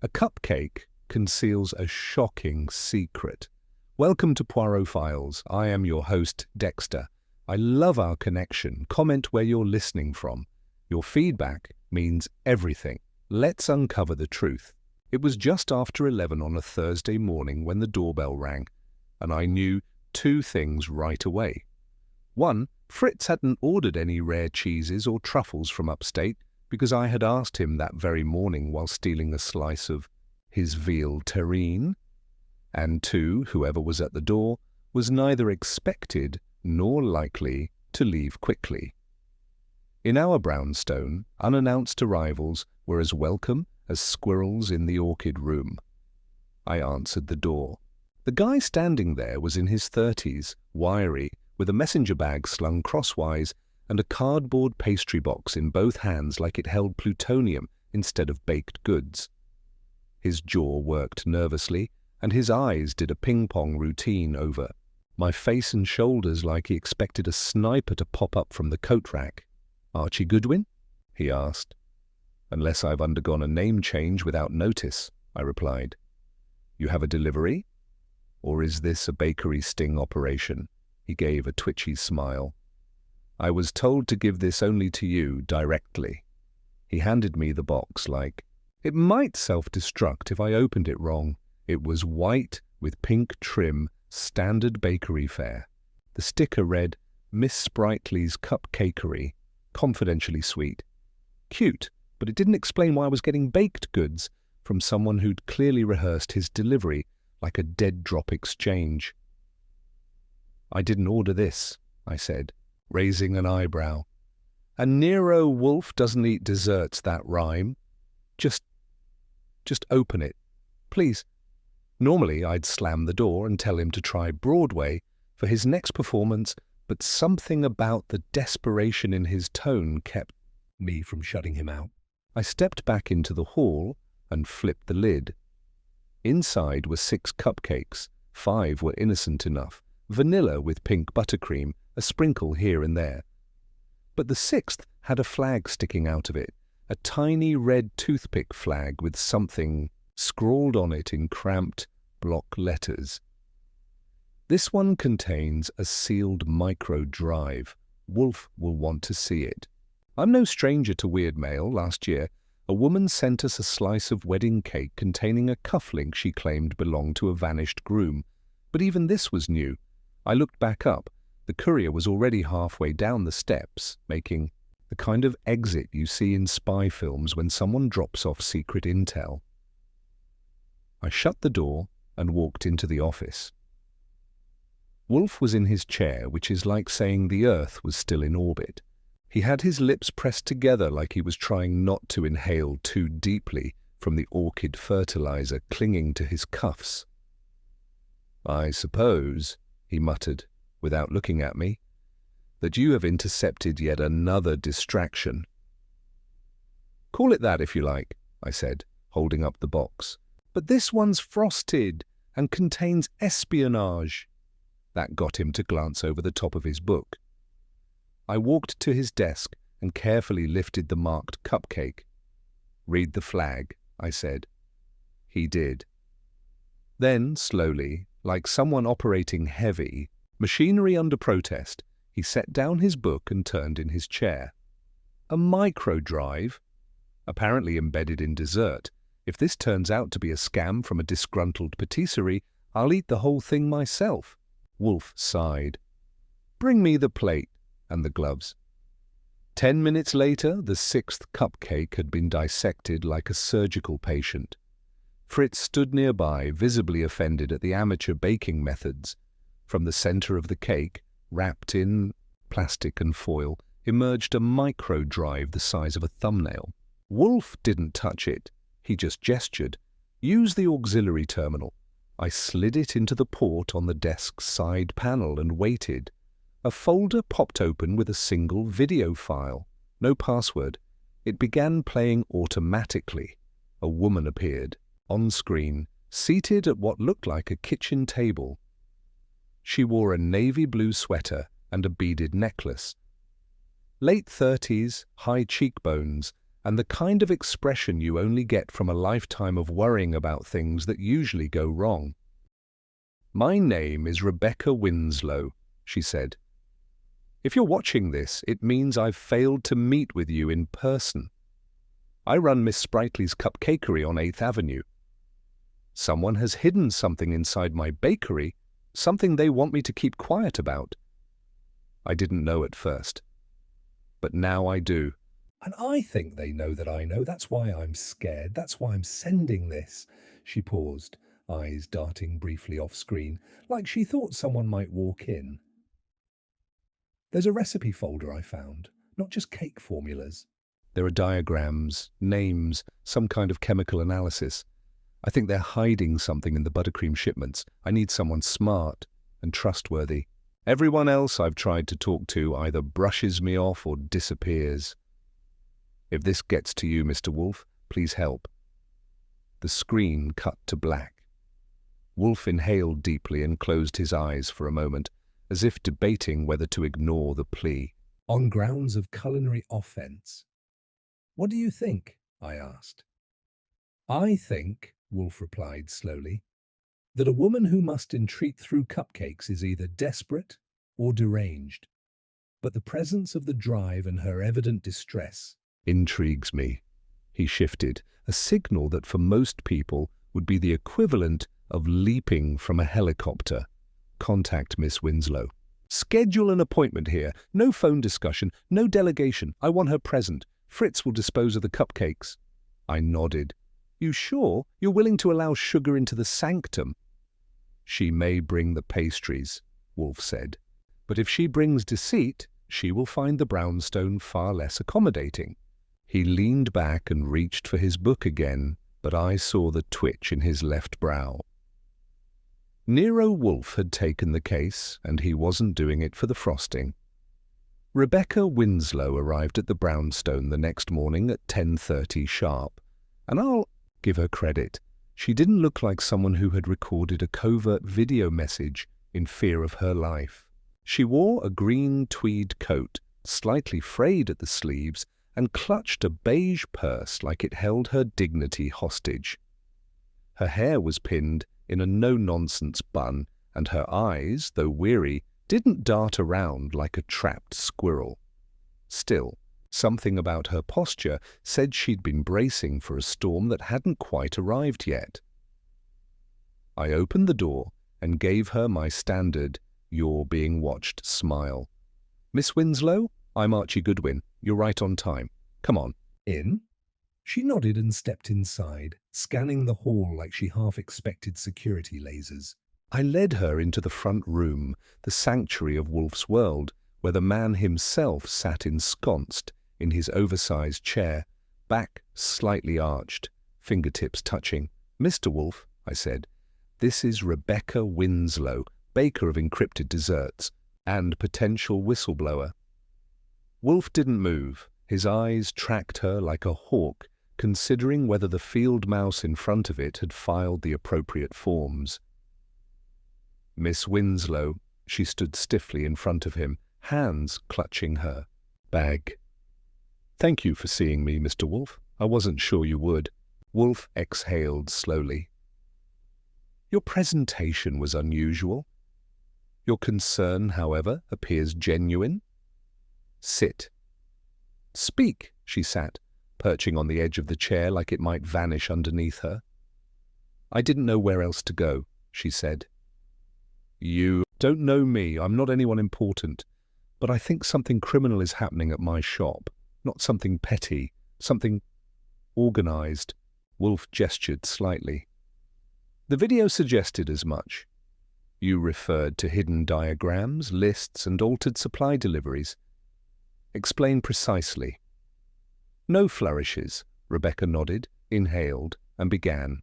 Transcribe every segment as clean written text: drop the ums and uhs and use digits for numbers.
A cupcake conceals a shocking secret. Welcome to Poirot Files. I am your host, Dexter. I love our connection. Comment where you're listening from. Your feedback means everything. Let's uncover the truth. It was just after 11 on a Thursday morning when the doorbell rang, and I knew two things right away. One, Fritz hadn't ordered any rare cheeses or truffles from upstate because I had asked him that very morning while stealing a slice of his veal terrine. And two, whoever was at the door was neither expected nor likely to leave quickly. In our brownstone, unannounced arrivals were as welcome as squirrels in the orchid room. I answered the door. The guy standing there was in his 30s, wiry, with a messenger bag slung crosswise and a cardboard pastry box in both hands like it held plutonium instead of baked goods. His jaw worked nervously, and his eyes did a ping-pong routine over my face and shoulders like he expected a sniper to pop up from the coat rack. "Archie Goodwin?" he asked. "Unless I've undergone a name change without notice," I replied. "You have a delivery? Or is this a bakery sting operation?" He gave a twitchy smile. "I was told to give this only to you directly." He handed me the box like it might self-destruct if I opened it wrong. It was white with pink trim, standard bakery fare. The sticker read, "Miss Sprightly's Cupcakery, confidentially sweet." Cute, but it didn't explain why I was getting baked goods from someone who'd clearly rehearsed his delivery like a dead-drop exchange. "I didn't order this," I said, raising an eyebrow. "And Nero Wolfe doesn't eat desserts that rhyme. Just open it, please." Normally, I'd slam the door and tell him to try Broadway for his next performance, but something about the desperation in his tone kept me from shutting him out. I stepped back into the hall and flipped the lid. Inside were 6 cupcakes. 5 were innocent enough, vanilla with pink buttercream, a sprinkle here and there. But the 6th had a flag sticking out of it, a tiny red toothpick flag with something scrawled on it in cramped block letters. "This one contains a sealed micro drive. Wolfe will want to see it." I'm no stranger to weird mail. Last year, a woman sent us a slice of wedding cake containing a cufflink she claimed belonged to a vanished groom. But even this was new. I looked back up. The courier was already halfway down the steps, making the kind of exit you see in spy films when someone drops off secret intel. I shut the door and walked into the office. Wolfe was in his chair, which is like saying the Earth was still in orbit. He had his lips pressed together like he was trying not to inhale too deeply from the orchid fertilizer clinging to his cuffs. "I suppose," he muttered, without looking at me, "that you have intercepted yet another distraction." "Call it that if you like," I said, holding up the box. "But this one's frosted and contains espionage." That got him to glance over the top of his book. I walked to his desk and carefully lifted the marked cupcake. "Read the flag," I said. He did. Then, slowly, like someone operating heavy machinery under protest, he set down his book and turned in his chair. "A micro drive? Apparently embedded in dessert. If this turns out to be a scam from a disgruntled patisserie, I'll eat the whole thing myself." Wolfe sighed. "Bring me the plate and the gloves." 10 minutes later, the 6th cupcake had been dissected like a surgical patient. Fritz stood nearby, visibly offended at the amateur baking methods. From the center of the cake, wrapped in plastic and foil, emerged a micro drive the size of a thumbnail. Wolfe didn't touch it. He just gestured. "Use the auxiliary terminal." I slid it into the port on the desk's side panel and waited. A folder popped open with a single video file. No password. It began playing automatically. A woman appeared, on screen, seated at what looked like a kitchen table. She wore a navy blue sweater and a beaded necklace. Late 30s, high cheekbones, and the kind of expression you only get from a lifetime of worrying about things that usually go wrong. "My name is Rebecca Winslow," she said. "If you're watching this, it means I've failed to meet with you in person. I run Miss Sprightly's Cupcakery on 8th Avenue. Someone has hidden something inside my bakery, something they want me to keep quiet about. I didn't know at first, but now I do. And I think they know that I know. That's why I'm scared. That's why I'm sending this." She paused, eyes darting briefly off screen, like she thought someone might walk in. "There's a recipe folder I found, not just cake formulas. There are diagrams, names, some kind of chemical analysis. I think they're hiding something in the buttercream shipments. I need someone smart and trustworthy. Everyone else I've tried to talk to either brushes me off or disappears. If this gets to you, Mr. Wolfe, please help." The screen cut to black. Wolfe inhaled deeply and closed his eyes for a moment, as if debating whether to ignore the plea. "On grounds of culinary offense. What do you think?" I asked. "I think," Wolfe replied slowly, "that a woman who must entreat through cupcakes is either desperate or deranged. But the presence of the drive and her evident distress intrigues me." He shifted, a signal that for most people would be the equivalent of leaping from a helicopter. "Contact Miss Winslow. Schedule an appointment here. No phone discussion, no delegation. I want her present. Fritz will dispose of the cupcakes." I nodded. "You sure you're willing to allow sugar into the sanctum?" "She may bring the pastries," Wolfe said. "But if she brings deceit, she will find the brownstone far less accommodating." He leaned back and reached for his book again, but I saw the twitch in his left brow. Nero Wolfe had taken the case, and he wasn't doing it for the frosting. Rebecca Winslow arrived at the brownstone the next morning at 10:30 sharp, and I'll give her credit. She didn't look like someone who had recorded a covert video message in fear of her life. She wore a green tweed coat, slightly frayed at the sleeves, and clutched a beige purse like it held her dignity hostage. Her hair was pinned in a no-nonsense bun, and her eyes, though weary, didn't dart around like a trapped squirrel. Still, something about her posture said she'd been bracing for a storm that hadn't quite arrived yet. I opened the door and gave her my standard "you're being watched" smile. "Miss Winslow, I'm Archie Goodwin. You're right on time. Come on." "In?" She nodded and stepped inside, scanning the hall like she half expected security lasers. I led her into the front room, the sanctuary of Wolfe's world, where the man himself sat ensconced in his oversized chair, back slightly arched, fingertips touching. "Mr. Wolfe," I said, "this is Rebecca Winslow, baker of encrypted desserts and potential whistleblower." Wolfe didn't move. His eyes tracked her like a hawk, considering whether the field mouse in front of it had filed the appropriate forms. "Miss Winslow," she stood stiffly in front of him, hands clutching her bag. "Thank you for seeing me, Mr. Wolfe. I wasn't sure you would." Wolfe exhaled slowly. "Your presentation was unusual. Your concern, however, appears genuine. Sit." "Speak," she sat, perching on the edge of the chair like it might vanish underneath her. "I didn't know where else to go," she said. "You don't know me. I'm not anyone important. But I think something criminal is happening at my shop. Not something petty, something organized." Wolfe gestured slightly. "The video suggested as much. You referred to hidden diagrams, lists, and altered supply deliveries. Explain precisely." "No flourishes," Rebecca nodded, inhaled, and began.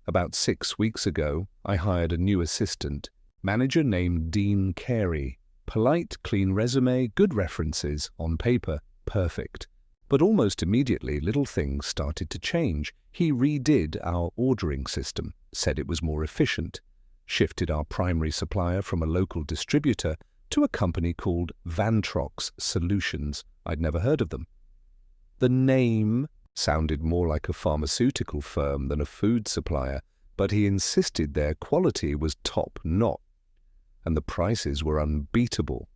"About 6 weeks ago, I hired a new assistant, manager named Dean Carey. Polite, clean resume, good references, on paper, perfect. But almost immediately, little things started to change. He redid our ordering system, said it was more efficient, shifted our primary supplier from a local distributor to a company called Vantrox Solutions. I'd never heard of them. The name sounded more like a pharmaceutical firm than a food supplier, but he insisted their quality was top-notch, and the prices were unbeatable.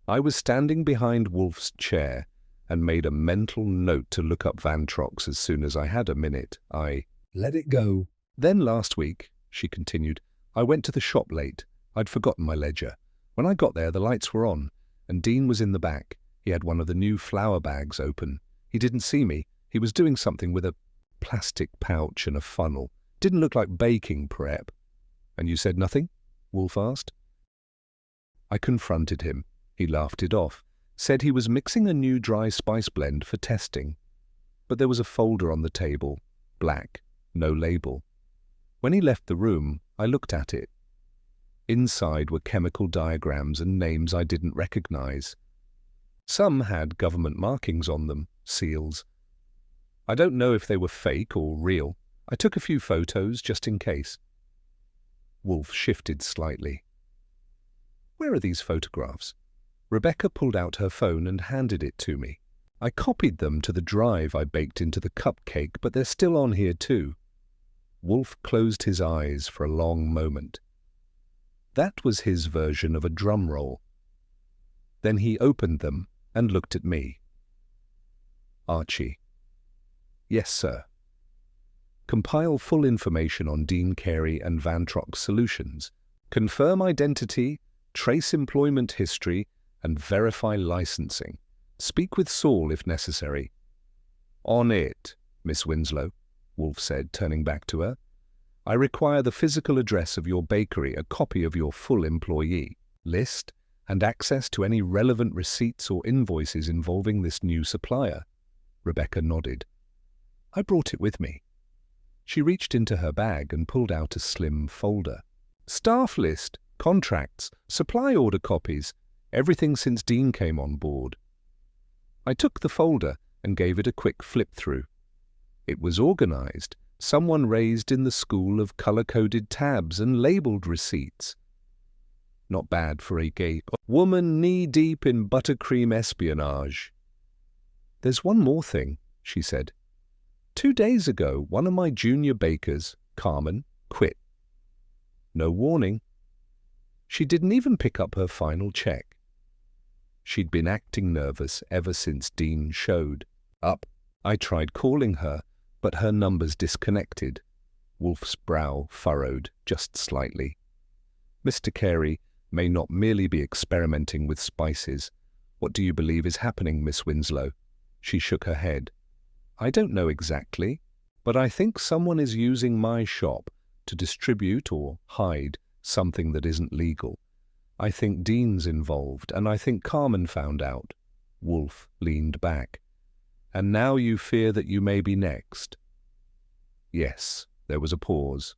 I was standing behind Wolfe's chair and made a mental note to look up Van Trox as soon as I had a minute. I let it go. Then last week, she continued, I went to the shop late. I'd forgotten my ledger. When I got there, the lights were on, and Dean was in the back. He had one of the new flour bags open. He didn't see me. He was doing something with a plastic pouch and a funnel. Didn't look like baking prep. And you said nothing? Wolfe asked. I confronted him. He laughed it off, said he was mixing a new dry spice blend for testing. But there was a folder on the table, black, no label. When he left the room, I looked at it. Inside were chemical diagrams and names I didn't recognize. Some had government markings on them, seals. I don't know if they were fake or real. I took a few photos just in case. Wolfe shifted slightly. Where are these photographs? Rebecca pulled out her phone and handed it to me. I copied them to the drive I baked into the cupcake, but they're still on here too. Wolfe closed his eyes for a long moment. That was his version of a drum roll. Then he opened them and looked at me. Archie. Yes, sir. Compile full information on Dean Carey and Van Trox Solutions. Confirm identity, trace employment history, and verify licensing. Speak with Saul if necessary. On it, Miss Winslow, Wolfe said, turning back to her. I require the physical address of your bakery, a copy of your full employee list, and access to any relevant receipts or invoices involving this new supplier. Rebecca nodded. I brought it with me. She reached into her bag and pulled out a slim folder. Staff list, contracts, supply order copies, everything since Dean came on board. I took the folder and gave it a quick flip-through. It was organized. Someone raised in the school of color-coded tabs and labeled receipts. Not bad for a gay woman knee-deep in buttercream espionage. There's one more thing, she said. 2 days ago, one of my junior bakers, Carmen, quit. No warning. She didn't even pick up her final check. She'd been acting nervous ever since Dean showed up. I tried calling her, but her numbers disconnected. Wolfe's brow furrowed just slightly. Mr. Carey may not merely be experimenting with spices. What do you believe is happening, Miss Winslow? She shook her head. I don't know exactly, but I think someone is using my shop to distribute or hide something that isn't legal. I think Dean's involved, and I think Carmen found out. Wolfe leaned back. And now you fear that you may be next. Yes, there was a pause.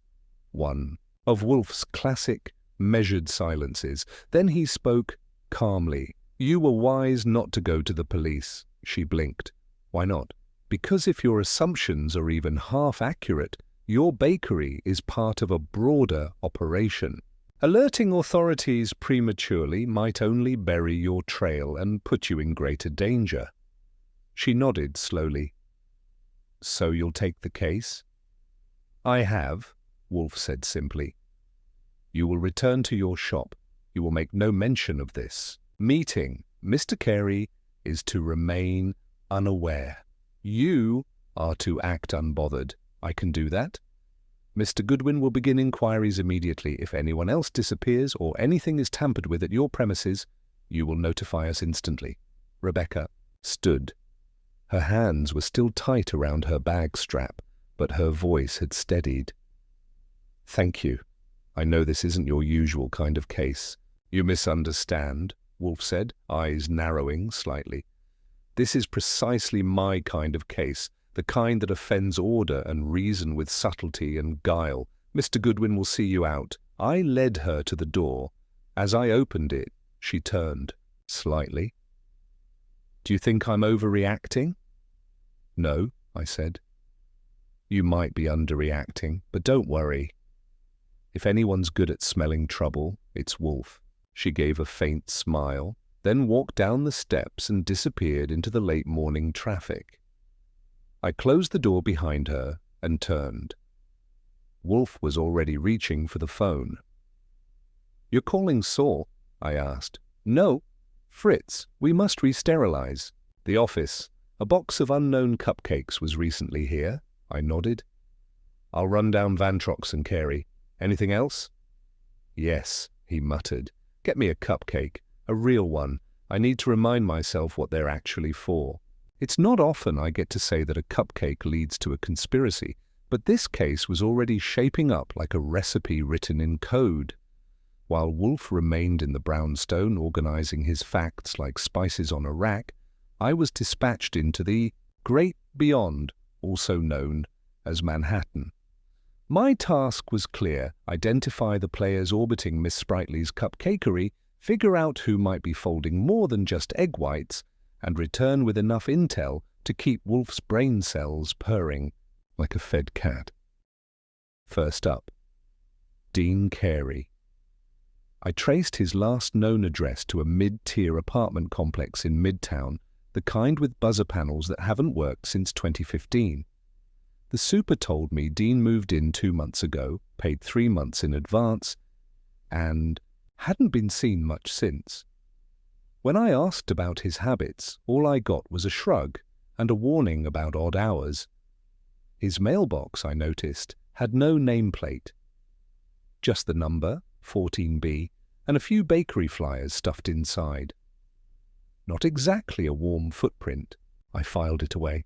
One of Wolfe's classic, measured silences. Then he spoke calmly. You were wise not to go to the police. She blinked. Why not? Because if your assumptions are even half accurate, your bakery is part of a broader operation. Alerting authorities prematurely might only bury your trail and put you in greater danger. She nodded slowly. So you'll take the case? I have, Wolfe said simply. You will return to your shop. You will make no mention of this meeting. Mr. Carey is to remain unaware. You are to act unbothered. I can do that. Mr. Goodwin will begin inquiries immediately. If anyone else disappears or anything is tampered with at your premises, you will notify us instantly. Rebecca stood. Her hands were still tight around her bag strap, but her voice had steadied. Thank you. I know this isn't your usual kind of case. You misunderstand, Wolfe said, eyes narrowing slightly. This is precisely my kind of case, the kind that offends order and reason with subtlety and guile. Mr. Goodwin will see you out. I led her to the door. As I opened it, she turned, slightly. Do you think I'm overreacting? No, I said. You might be underreacting, but don't worry. If anyone's good at smelling trouble, it's Wolfe. She gave a faint smile, then walked down the steps and disappeared into the late morning traffic. I closed the door behind her and turned. Wolfe was already reaching for the phone. "You're calling Saul?" I asked. "No. Fritz, we must re-sterilize. The office. A box of unknown cupcakes was recently here." I nodded. "I'll run down Vantrox and Carey. Anything else?" "Yes," he muttered. "Get me a cupcake. A real one. I need to remind myself what they're actually for. It's not often I get to say that a cupcake leads to a conspiracy, but this case was already shaping up like a recipe written in code. While Wolfe remained in the brownstone organizing his facts like spices on a rack, I was dispatched into the Great Beyond, also known as Manhattan. My task was clear: identify the players orbiting Miss Sprightly's cupcakery, figure out who might be folding more than just egg whites, and return with enough intel to keep Wolfe's brain cells purring like a fed cat. First up, Dean Carey. I traced his last known address to a mid-tier apartment complex in Midtown, the kind with buzzer panels that haven't worked since 2015. The super told me Dean moved in 2 months ago, paid 3 months in advance, and hadn't been seen much since. When I asked about his habits, all I got was a shrug and a warning about odd hours. His mailbox, I noticed, had no nameplate. Just the number, 14B, and a few bakery flyers stuffed inside. Not exactly a warm footprint. I filed it away.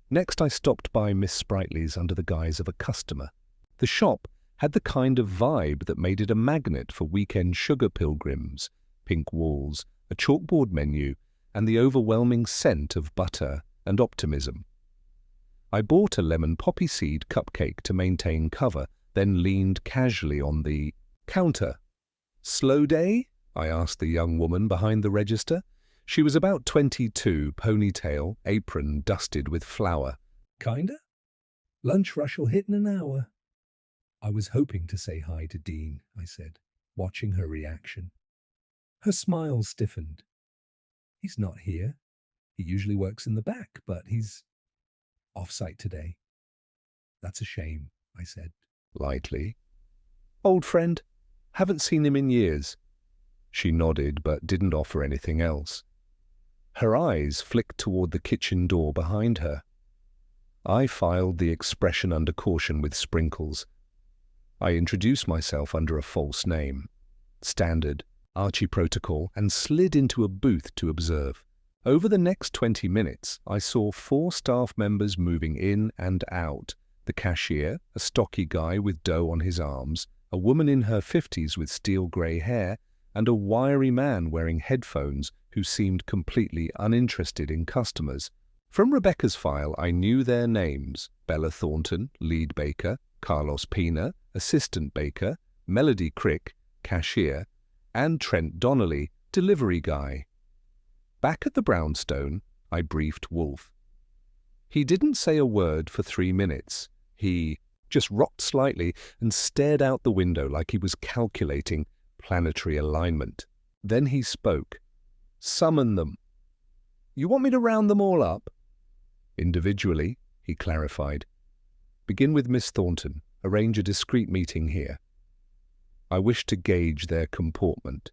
Next I stopped by Miss Sprightly's under the guise of a customer. The shop had the kind of vibe that made it a magnet for weekend sugar pilgrims: pink walls, a chalkboard menu, and the overwhelming scent of butter and optimism. I bought a lemon poppy seed cupcake to maintain cover, then leaned casually on the counter. "Slow day?" I asked the young woman behind the register. She was about 22, ponytail, apron dusted with flour. "Kinda. Lunch rush'll hit in an hour." I was hoping to say hi to Dean, I said, watching her reaction. Her smile stiffened. "He's not here. He usually works in the back, but he's off-site today." "That's a shame," I said, lightly. "Old friend. Haven't seen him in years." She nodded, but didn't offer anything else. Her eyes flicked toward the kitchen door behind her. I filed the expression under caution with sprinkles. I introduced myself under a false name. Standard Archie protocol, and slid into a booth to observe. Over the next 20 minutes, I saw 4 staff members moving in and out. The cashier, a stocky guy with dough on his arms, a woman in her 50s with steel grey hair, and a wiry man wearing headphones who seemed completely uninterested in customers. From Rebecca's file, I knew their names: Bella Thornton, lead baker; Carlos Pina, assistant baker; Melody Crick, cashier; and Trent Donnelly, delivery guy. Back at the brownstone, I briefed Wolfe. He didn't say a word for 3 minutes. He just rocked slightly and stared out the window like he was calculating planetary alignment. Then he spoke. "Summon them." "You want me to round them all up?" "Individually," he clarified. "Begin with Miss Thornton. Arrange a discreet meeting here. I wish to gauge their comportment."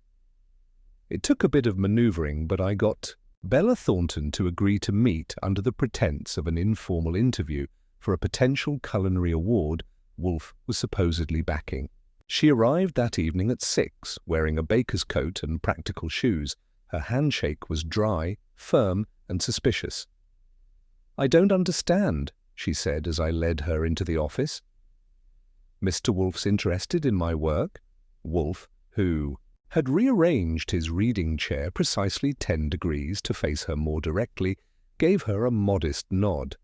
It took a bit of maneuvering, but I got Bella Thornton to agree to meet under the pretense of an informal interview for a potential culinary award Wolfe was supposedly backing. She arrived that evening at 6, wearing a baker's coat and practical shoes. Her handshake was dry, firm, and suspicious. "I don't understand," she said as I led her into the office. "Mr. Wolfe's interested in my work." Wolfe, who had rearranged his reading chair precisely 10 degrees to face her more directly, gave her a modest nod.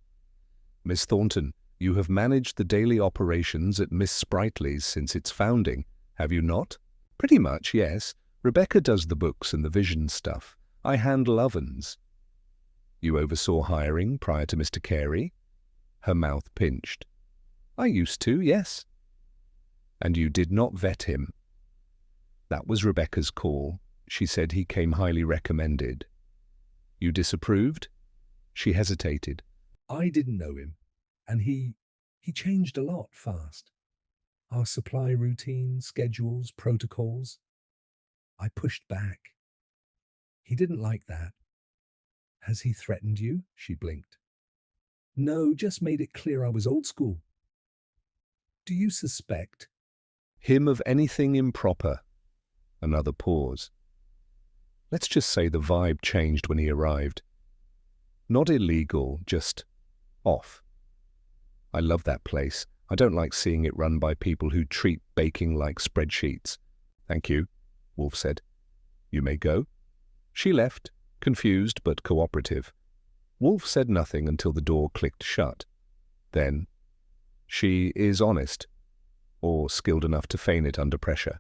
"Miss Thornton, you have managed the daily operations at Miss Sprightly's since its founding, have you not?" "Pretty much, yes. Rebecca does the books and the vision stuff. I handle ovens." "You oversaw hiring prior to Mr. Carey?" Her mouth pinched. "I used to, yes." "And you did not vet him?" "That was Rebecca's call. She said he came highly recommended." "You disapproved?" She hesitated. I didn't know him, and he changed a lot fast. Our supply routines, schedules, protocols. I pushed back. He didn't like that. Has he threatened you? She blinked. No, just made it clear I was old school. Do you suspect him of anything improper? Another pause. Let's just say the vibe changed when he arrived. Not illegal, just off. I love that place. I don't like seeing it run by people who treat baking like spreadsheets. Thank you, Wolfe said. You may go. She left, confused but cooperative. Wolfe said nothing until the door clicked shut. Then, she is honest, or skilled enough to feign it under pressure.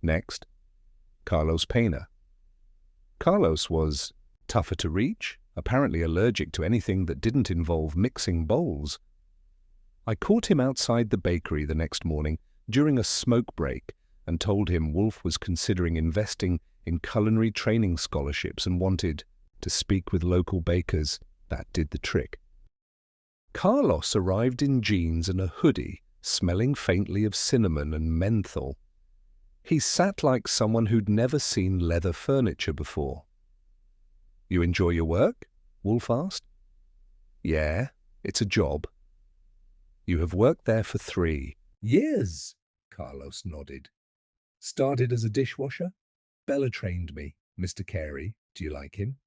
Next, Carlos Pena. Carlos was tougher to reach, apparently allergic to anything that didn't involve mixing bowls. I caught him outside the bakery the next morning during a smoke break and told him Wolfe was considering investing in culinary training scholarships and wanted to speak with local bakers. That did the trick. Carlos arrived in jeans and a hoodie, smelling faintly of cinnamon and menthol. He sat like someone who'd never seen leather furniture before. You enjoy your work? Wolfe asked. Yeah, it's a job. You have worked there for 3 years, Carlos nodded. Started as a dishwasher. Bella trained me. Mr. Carey, do you like him?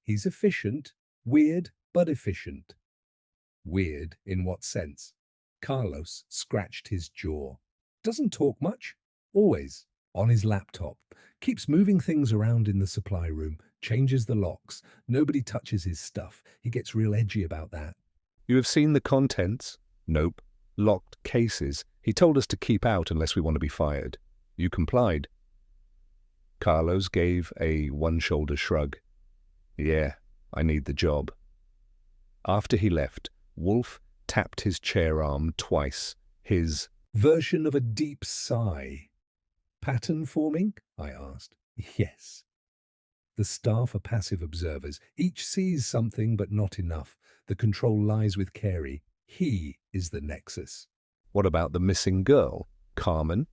He's efficient, weird but efficient. Weird in what sense? Carlos scratched his jaw. Doesn't talk much. Always on his laptop. Keeps moving things around in the supply room. Changes the locks. Nobody touches his stuff. He gets real edgy about that. You have seen the contents? Nope. Locked cases. He told us to keep out unless we want to be fired. You complied. Carlos gave a one-shoulder shrug. Yeah, I need the job. After he left, Wolfe tapped his chair arm twice, his version of a deep sigh. Pattern forming? I asked. Yes. The staff are passive observers. Each sees something, but not enough. The control lies with Carey. He is the nexus. What about the missing girl, Carmen?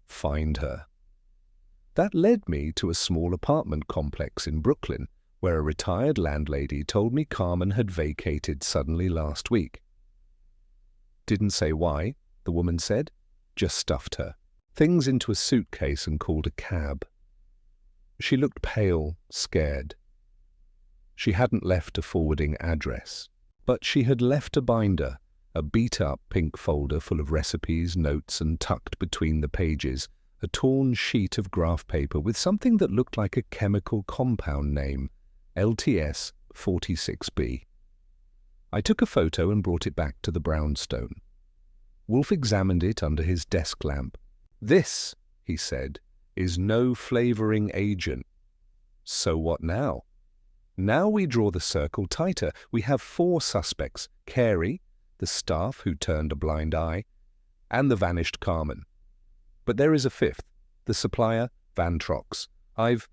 Find her. That led me to a small apartment complex in Brooklyn, where a retired landlady told me Carmen had vacated suddenly last week. Didn't say why, the woman said. Just stuffed her. Things into a suitcase and called a cab. She looked pale, scared. She hadn't left a forwarding address, but she had left a binder, a beat-up pink folder full of recipes, notes, and tucked between the pages, a torn sheet of graph paper with something that looked like a chemical compound name, LTS 46B. I took a photo and brought it back to the brownstone. Wolfe examined it under his desk lamp. This, he said, is no flavoring agent. So what now? Now we draw the circle tighter. We have 4 suspects, Carey, the staff who turned a blind eye, and the vanished Carmen. But there is a 5th, the supplier, Van Trox. I've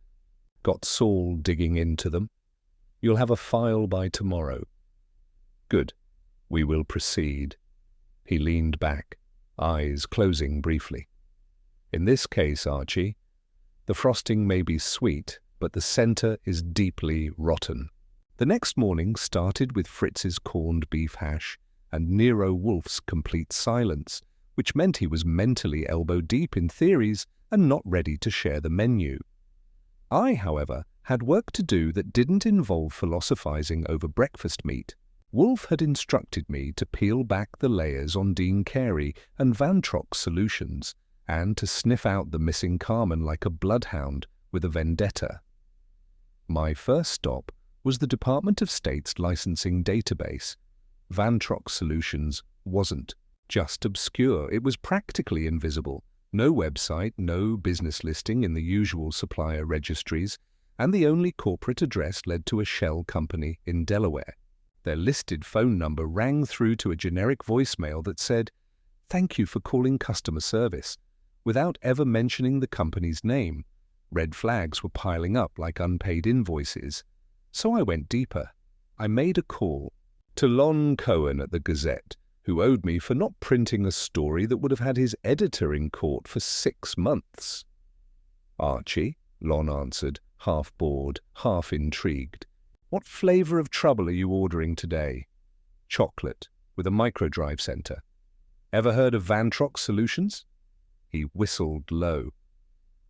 got Saul digging into them. You'll have a file by tomorrow. Good. We will proceed. He leaned back, eyes closing briefly. In this case, Archie, the frosting may be sweet, but the center is deeply rotten. The next morning started with Fritz's corned beef hash and Nero Wolfe's complete silence, which meant he was mentally elbow-deep in theories and not ready to share the menu. I, however, had work to do that didn't involve philosophizing over breakfast meat. Wolfe had instructed me to peel back the layers on Dean Carey and Van Trock's solutions, and to sniff out the missing Carmen like a bloodhound with a vendetta. My first stop was the Department of State's licensing database. Van Trock's solutions wasn't just obscure, it was practically invisible. No website, no business listing in the usual supplier registries, and the only corporate address led to a shell company in Delaware. Their listed phone number rang through to a generic voicemail that said, "Thank you for calling customer service," without ever mentioning the company's name. Red flags were piling up like unpaid invoices. So I went deeper. I made a call to Lon Cohen at the Gazette, who owed me for not printing a story that would have had his editor in court for 6 months. "Archie," Lon answered, half bored, half intrigued. "What flavour of trouble are you ordering today?" "Chocolate, with a microdrive centre." "Ever heard of Vantrox Solutions?" He whistled low.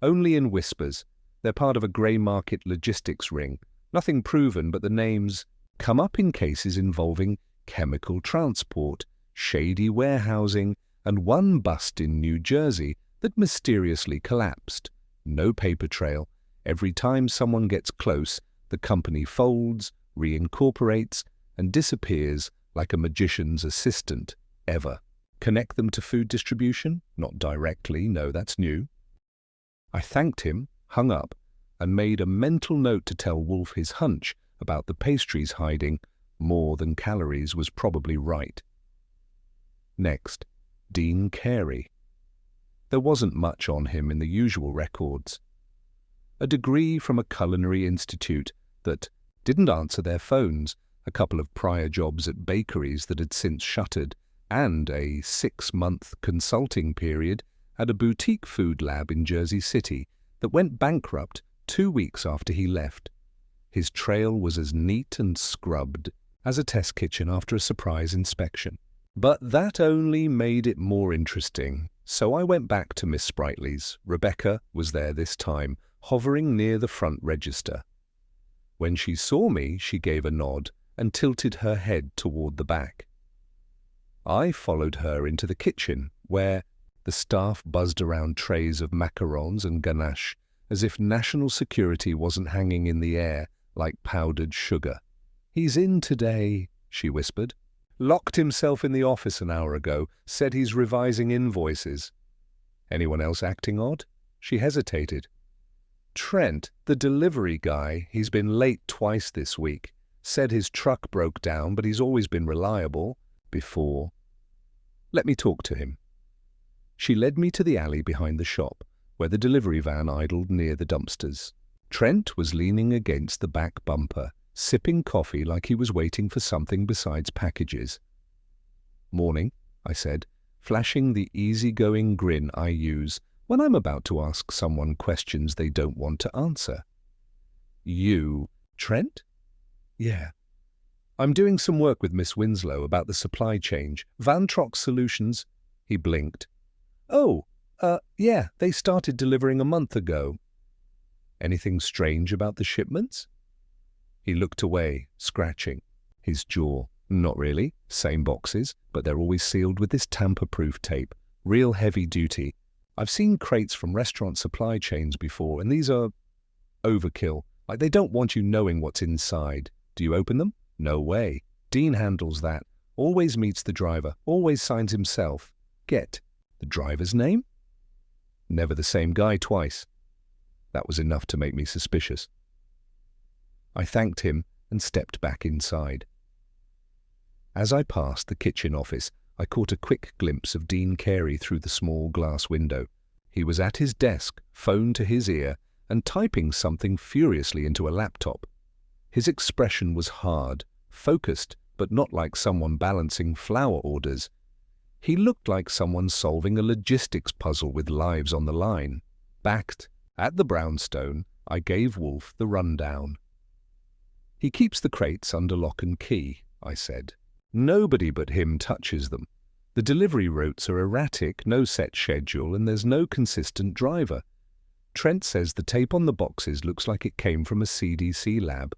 "Only in whispers. They're part of a grey market logistics ring. Nothing proven, but the names come up in cases involving chemical transport, shady warehousing, and one bust in New Jersey that mysteriously collapsed. No paper trail. Every time someone gets close, the company folds, reincorporates, and disappears like a magician's assistant, ever. Connect them to food distribution? Not directly, no, that's new." I thanked him, hung up, and made a mental note to tell Wolfe his hunch about the pastries hiding more than calories was probably right. Next, Dean Carey. There wasn't much on him in the usual records. A degree from a culinary institute that didn't answer their phones, a couple of prior jobs at bakeries that had since shuttered, and a 6-month consulting period at a boutique food lab in Jersey City that went bankrupt 2 weeks after he left. His trail was as neat and scrubbed as a test kitchen after a surprise inspection. But that only made it more interesting, so I went back to Miss Sprightly's. Rebecca was there this time, hovering near the front register. When she saw me, she gave a nod and tilted her head toward the back. I followed her into the kitchen, where the staff buzzed around trays of macarons and ganache, as if national security wasn't hanging in the air like powdered sugar. "He's in today," she whispered. "Locked himself in the office an hour ago, said he's revising invoices." "Anyone else acting odd?" She hesitated. "Trent, the delivery guy, he's been late twice this week. Said his truck broke down, but he's always been reliable. Before. Let me talk to him." She led me to the alley behind the shop, where the delivery van idled near the dumpsters. Trent was leaning against the back bumper, sipping coffee like he was waiting for something besides packages. "Morning," I said, flashing the easygoing grin I use when I'm about to ask someone questions they don't want to answer. "You, Trent?" "Yeah. I'm doing some work with Miss Winslow about the supply change. Vantrox Solutions." He blinked. "Oh, yeah, they started delivering a month ago." "Anything strange about the shipments?" He looked away, scratching his jaw. "Not really. Same boxes, but they're always sealed with this tamper-proof tape. Real heavy duty. I've seen crates from restaurant supply chains before, and these are overkill. Like, they don't want you knowing what's inside. Do you open them? No way. Dean handles that. Always meets the driver. Always signs himself. Get the driver's name? Never the same guy twice." That was enough to make me suspicious. I thanked him and stepped back inside. As I passed the kitchen office, I caught a quick glimpse of Dean Carey through the small glass window. He was at his desk, phone to his ear, and typing something furiously into a laptop. His expression was hard, focused, but not like someone balancing flower orders. He looked like someone solving a logistics puzzle with lives on the line. Backed at the brownstone, I gave Wolfe the rundown. "He keeps the crates under lock and key," I said. "Nobody but him touches them. The delivery routes are erratic, no set schedule, and there's no consistent driver. Trent says the tape on the boxes looks like it came from a CDC lab."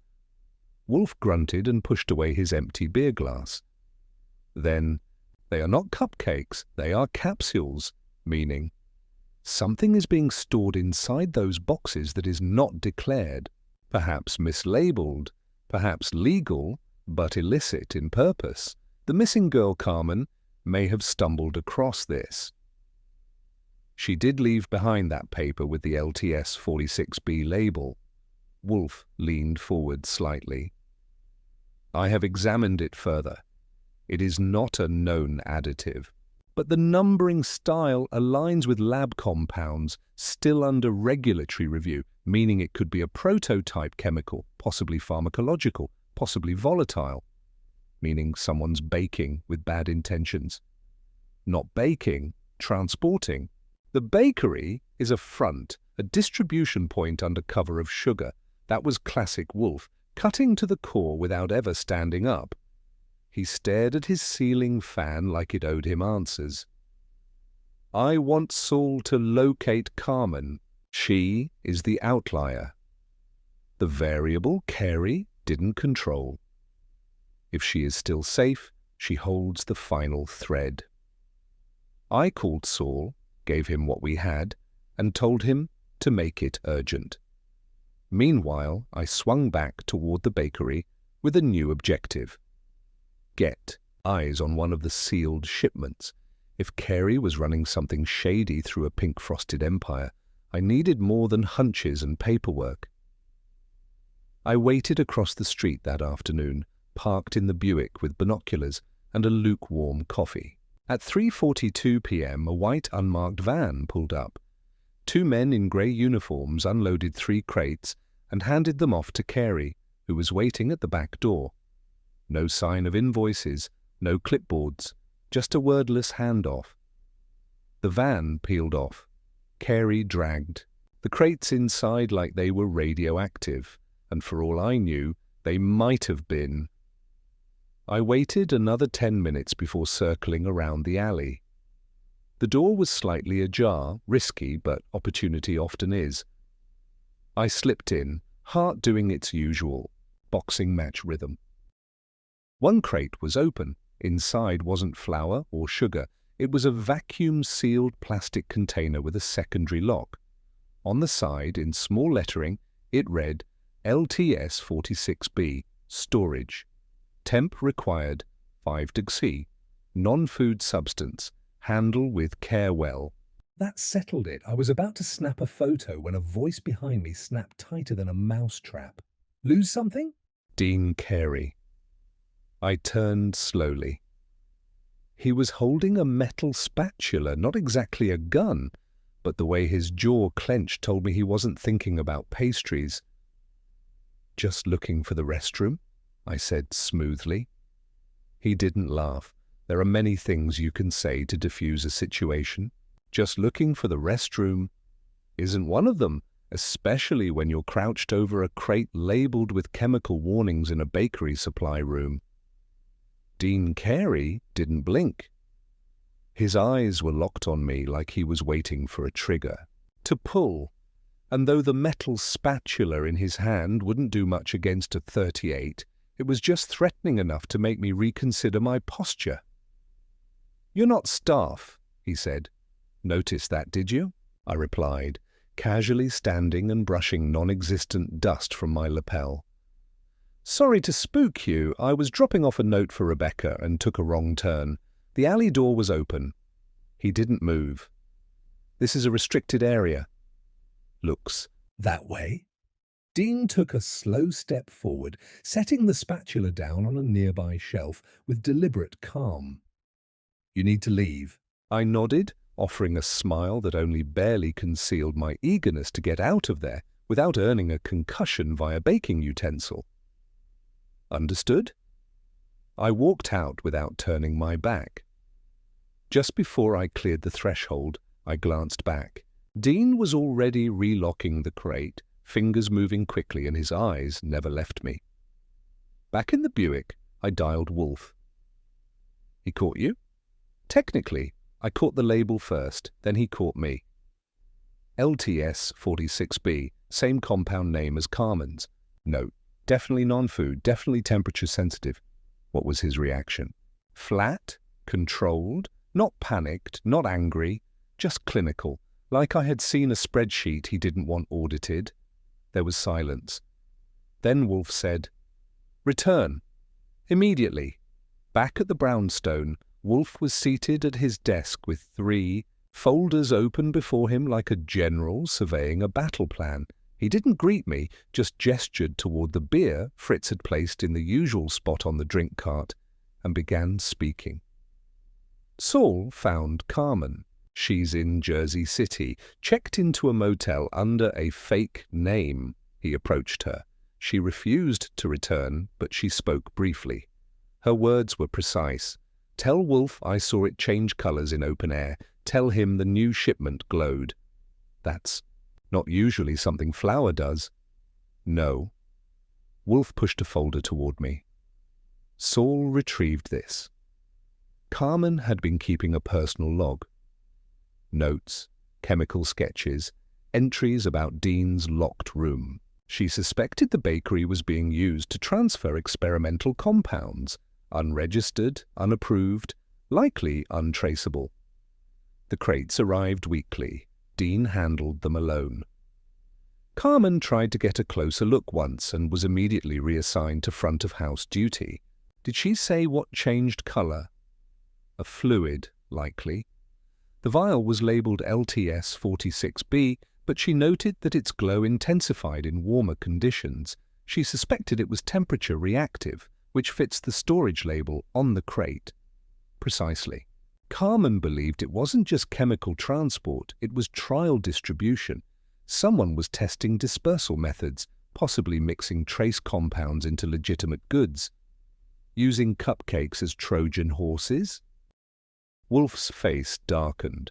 Wolfe grunted and pushed away his empty beer glass. Then, "They are not cupcakes, they are capsules," meaning something is being stored inside those boxes that is not declared, perhaps mislabeled, perhaps legal, but illicit in purpose. The missing girl, Carmen, may have stumbled across this. She did leave behind that paper with the LTS 46B label. Wolfe leaned forward slightly. "I have examined it further. It is not a known additive, but the numbering style aligns with lab compounds still under regulatory review, meaning it could be a prototype chemical, possibly pharmacological, possibly volatile, meaning someone's baking with bad intentions. Not baking, transporting. The bakery is a front, a distribution point under cover of sugar. That was classic Wolfe, cutting to the core without ever standing up. He stared at his ceiling fan like it owed him answers. I want Saul to locate Carmen. She is the outlier. The variable Carey didn't control. If she is still safe, she holds the final thread. I called Saul, gave him what we had, and told him to make it urgent. Meanwhile, I swung back toward the bakery with a new objective. Get eyes on one of the sealed shipments. If Carey was running something shady through a pink-frosted empire, I needed more than hunches and paperwork. I waited across the street that afternoon, parked in the Buick with binoculars and a lukewarm coffee. At 3:42 p.m., a white unmarked van pulled up. Two men in grey uniforms unloaded 3 crates and handed them off to Carey, who was waiting at the back door. No sign of invoices, no clipboards, just a wordless handoff. The van peeled off. Carey dragged. The crates inside like they were radioactive, and for all I knew, they might have been. I waited another 10 minutes before circling around the alley. The door was slightly ajar, risky, but opportunity often is. I slipped in, heart doing its usual, boxing match rhythm. One crate was open. Inside wasn't flour or sugar. It was a vacuum-sealed plastic container with a secondary lock. On the side, in small lettering, it read LTS 46B, storage. Temp required, 5°C. Non-food substance. Handle with care well. That settled it. I was about to snap a photo when a voice behind me snapped tighter than a mousetrap. Lose something? Dean Carey. I turned slowly. He was holding a metal spatula, not exactly a gun, but the way his jaw clenched told me he wasn't thinking about pastries. Just looking for the restroom? I said smoothly. He didn't laugh. There are many things you can say to diffuse a situation. Just looking for the restroom isn't one of them, especially when you're crouched over a crate labeled with chemical warnings in a bakery supply room. Dean Carey didn't blink. His eyes were locked on me like he was waiting for a trigger to pull, and though the metal spatula in his hand wouldn't do much against a 38, it was just threatening enough to make me reconsider my posture. "You're not staff," he said. "Noticed that, did you?" I replied, casually standing and brushing non-existent dust from my lapel. "Sorry to spook you. I was dropping off a note for Rebecca and took a wrong turn. The alley door was open." He didn't move. "This is a restricted area." "Looks that way." Dean took a slow step forward, setting the spatula down on a nearby shelf with deliberate calm. "You need to leave." I nodded, offering a smile that only barely concealed my eagerness to get out of there without earning a concussion via baking utensil. "Understood?" I walked out without turning my back. Just before I cleared the threshold, I glanced back. Dean was already relocking the crate, fingers moving quickly, and his eyes never left me. Back in the Buick, I dialed Wolfe. "He caught you?" "Technically, I caught the label first, then he caught me." "LTS 46B, same compound name as Carmen's. Note, definitely non-food, definitely temperature sensitive." What was his reaction? Flat, controlled, not panicked, not angry, just clinical, like I had seen a spreadsheet he didn't want audited. There was silence. Then Wolfe said, "Return." Immediately. Back at the brownstone, Wolfe was seated at his desk with 3 folders open before him like a general surveying a battle plan. He didn't greet me, just gestured toward the beer Fritz had placed in the usual spot on the drink cart, and began speaking. "Saul found Carmen. She's in Jersey City, checked into a motel under a fake name." He approached her. She refused to return, but she spoke briefly. Her words were precise. "Tell Wolfe I saw it change colors in open air. Tell him the new shipment glowed." That's not usually something Flower does. No. Wolfe pushed a folder toward me. Saul retrieved this. Carmen had been keeping a personal log. Notes, chemical sketches, entries about Dean's locked room. She suspected the bakery was being used to transfer experimental compounds, unregistered, unapproved, likely untraceable. The crates arrived weekly. Dean handled them alone. Carmen tried to get a closer look once and was immediately reassigned to front-of-house duty. Did she say what changed color? A fluid, likely. The vial was labeled LTS-46B, but she noted that its glow intensified in warmer conditions. She suspected it was temperature reactive, which fits the storage label on the crate. Precisely. Carmen believed it wasn't just chemical transport, it was trial distribution. Someone was testing dispersal methods, possibly mixing trace compounds into legitimate goods. Using cupcakes as Trojan horses? Wolfe's face darkened.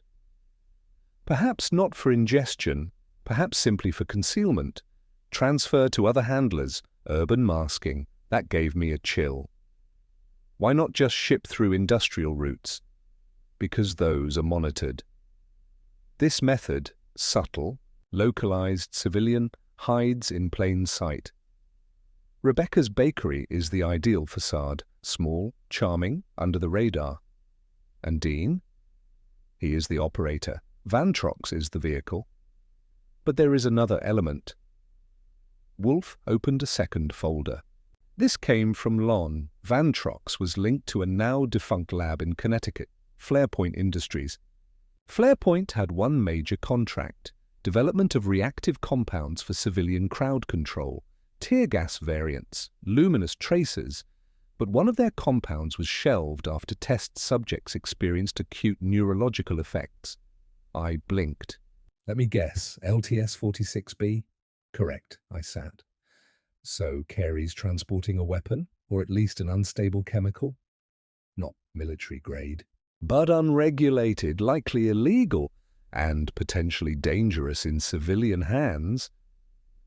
Perhaps not for ingestion, perhaps simply for concealment. Transfer to other handlers, urban masking, that gave me a chill. Why not just ship through industrial routes? Because those are monitored. This method, subtle, localized, civilian, hides in plain sight. Rebecca's bakery is the ideal facade, small, charming, under the radar. And Dean? He is the operator. Vantrox is the vehicle. But there is another element. Wolfe opened a second folder. This came from Lon. Vantrox was linked to a now-defunct lab in Connecticut, Flarepoint Industries. Flarepoint had one major contract, development of reactive compounds for civilian crowd control, tear gas variants, luminous tracers, but one of their compounds was shelved after test subjects experienced acute neurological effects. I blinked. Let me guess, LTS-46B? Correct, I sat. So Carey's transporting a weapon, or at least an unstable chemical? Not military grade. But unregulated, likely illegal, and potentially dangerous in civilian hands.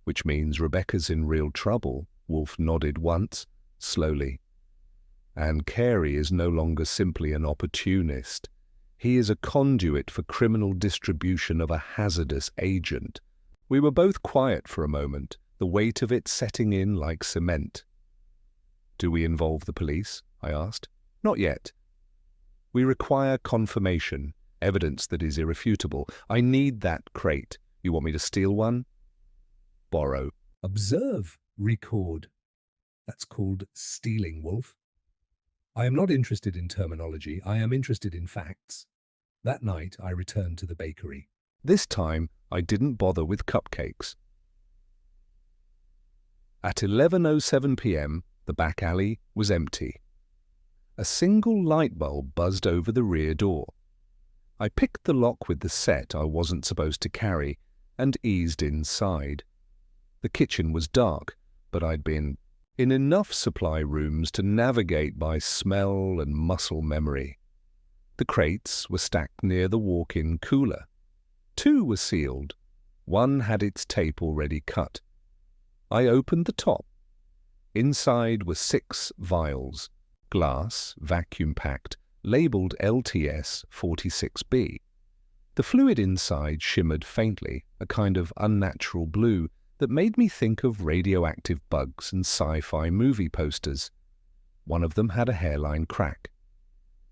Which means Rebecca's in real trouble, Wolfe nodded once, slowly. And Carey is no longer simply an opportunist. He is a conduit for criminal distribution of a hazardous agent. We were both quiet for a moment, the weight of it setting in like cement. Do we involve the police? I asked. Not yet. We require confirmation, evidence that is irrefutable. I need that crate. You want me to steal one? Borrow. Observe, record. That's called stealing, Wolfe. I am not interested in terminology. I am interested in facts. That night, I returned to the bakery. This time, I didn't bother with cupcakes. At 11:07 p.m., the back alley was empty. A single light bulb buzzed over the rear door. I picked the lock with the set I wasn't supposed to carry and eased inside. The kitchen was dark, but I'd been in enough supply rooms to navigate by smell and muscle memory. The crates were stacked near the walk-in cooler. 2 were sealed. 1 had its tape already cut. I opened the top. Inside were 6 vials, glass, vacuum-packed, labeled LTS-46B. The fluid inside shimmered faintly, a kind of unnatural blue that made me think of radioactive bugs and sci-fi movie posters. One of them had a hairline crack.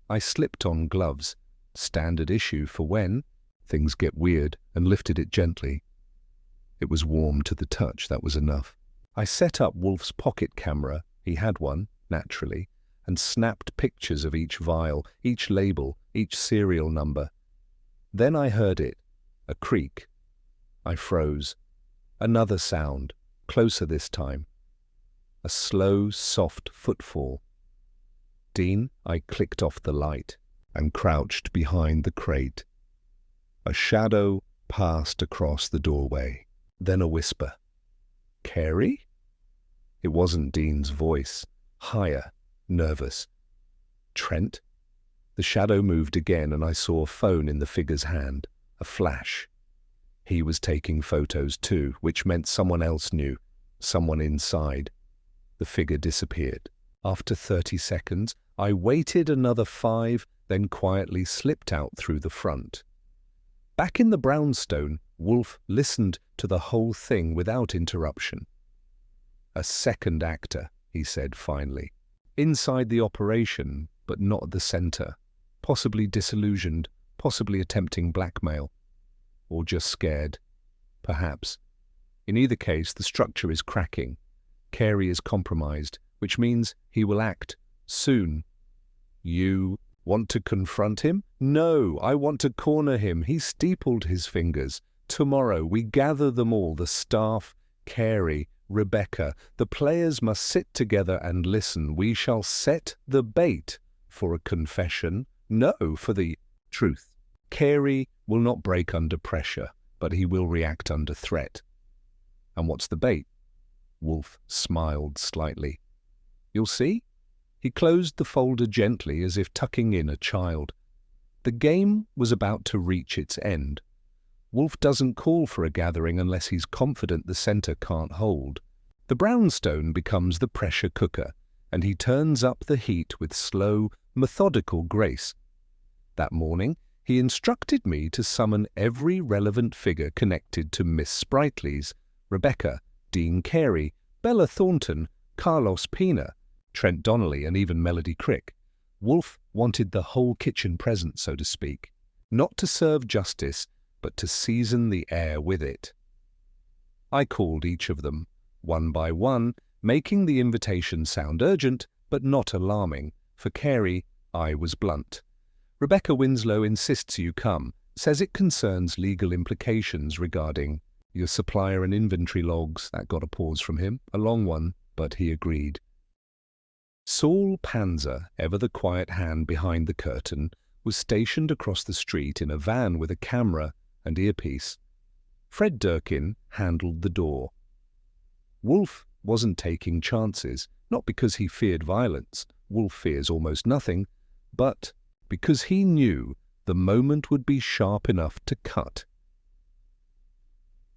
I slipped on gloves, standard issue for when things get weird, and lifted it gently. It was warm to the touch, that was enough. I set up Wolfe's pocket camera, he had one, naturally, and snapped pictures of each vial, each label, each serial number. Then I heard it, a creak. I froze. Another sound, closer this time. A slow, soft footfall. Dean, I clicked off the light and crouched behind the crate. A shadow passed across the doorway, then a whisper. Carey? It wasn't Dean's voice. Higher, nervous. Trent? The shadow moved again, and I saw a phone in the figure's hand. A flash. He was taking photos too, which meant someone else knew. Someone inside. The figure disappeared. After 30 seconds, I waited another 5, then quietly slipped out through the front. Back in the brownstone, Wolfe listened to the whole thing without interruption. "A second actor," he said finally. "Inside the operation, but not at the center. Possibly disillusioned, possibly attempting blackmail. Or just scared. Perhaps. In either case, the structure is cracking. Carey is compromised, which means he will act. Soon." "You want to confront him?" "No, I want to corner him." He steepled his fingers. "Tomorrow we gather them all, the staff, Carey, Rebecca. The players must sit together and listen. We shall set the bait for a confession. No, for the truth. Carey will not break under pressure, but he will react under threat." "And what's the bait?" Wolfe smiled slightly. "You'll see." He closed the folder gently, as if tucking in a child. The game was about to reach its end. Wolfe doesn't call for a gathering unless he's confident the center can't hold. The brownstone becomes the pressure cooker, and he turns up the heat with slow, methodical grace. That morning, he instructed me to summon every relevant figure connected to Miss Sprightly's, Rebecca, Dean Carey, Bella Thornton, Carlos Pina, Trent Donnelly, and even Melody Crick. Wolfe wanted the whole kitchen present, so to speak, not to serve justice, but to season the air with it. I called each of them, one by one, making the invitation sound urgent, but not alarming. For Carey, I was blunt. "Rebecca Winslow insists you come, says it concerns legal implications regarding your supplier and inventory logs." That got a pause from him, a long one, but he agreed. Saul Panzer, ever the quiet hand behind the curtain, was stationed across the street in a van with a camera and earpiece. Fred Durkin handled the door. Wolfe wasn't taking chances, not because he feared violence. Wolfe fears almost nothing, but because he knew the moment would be sharp enough to cut.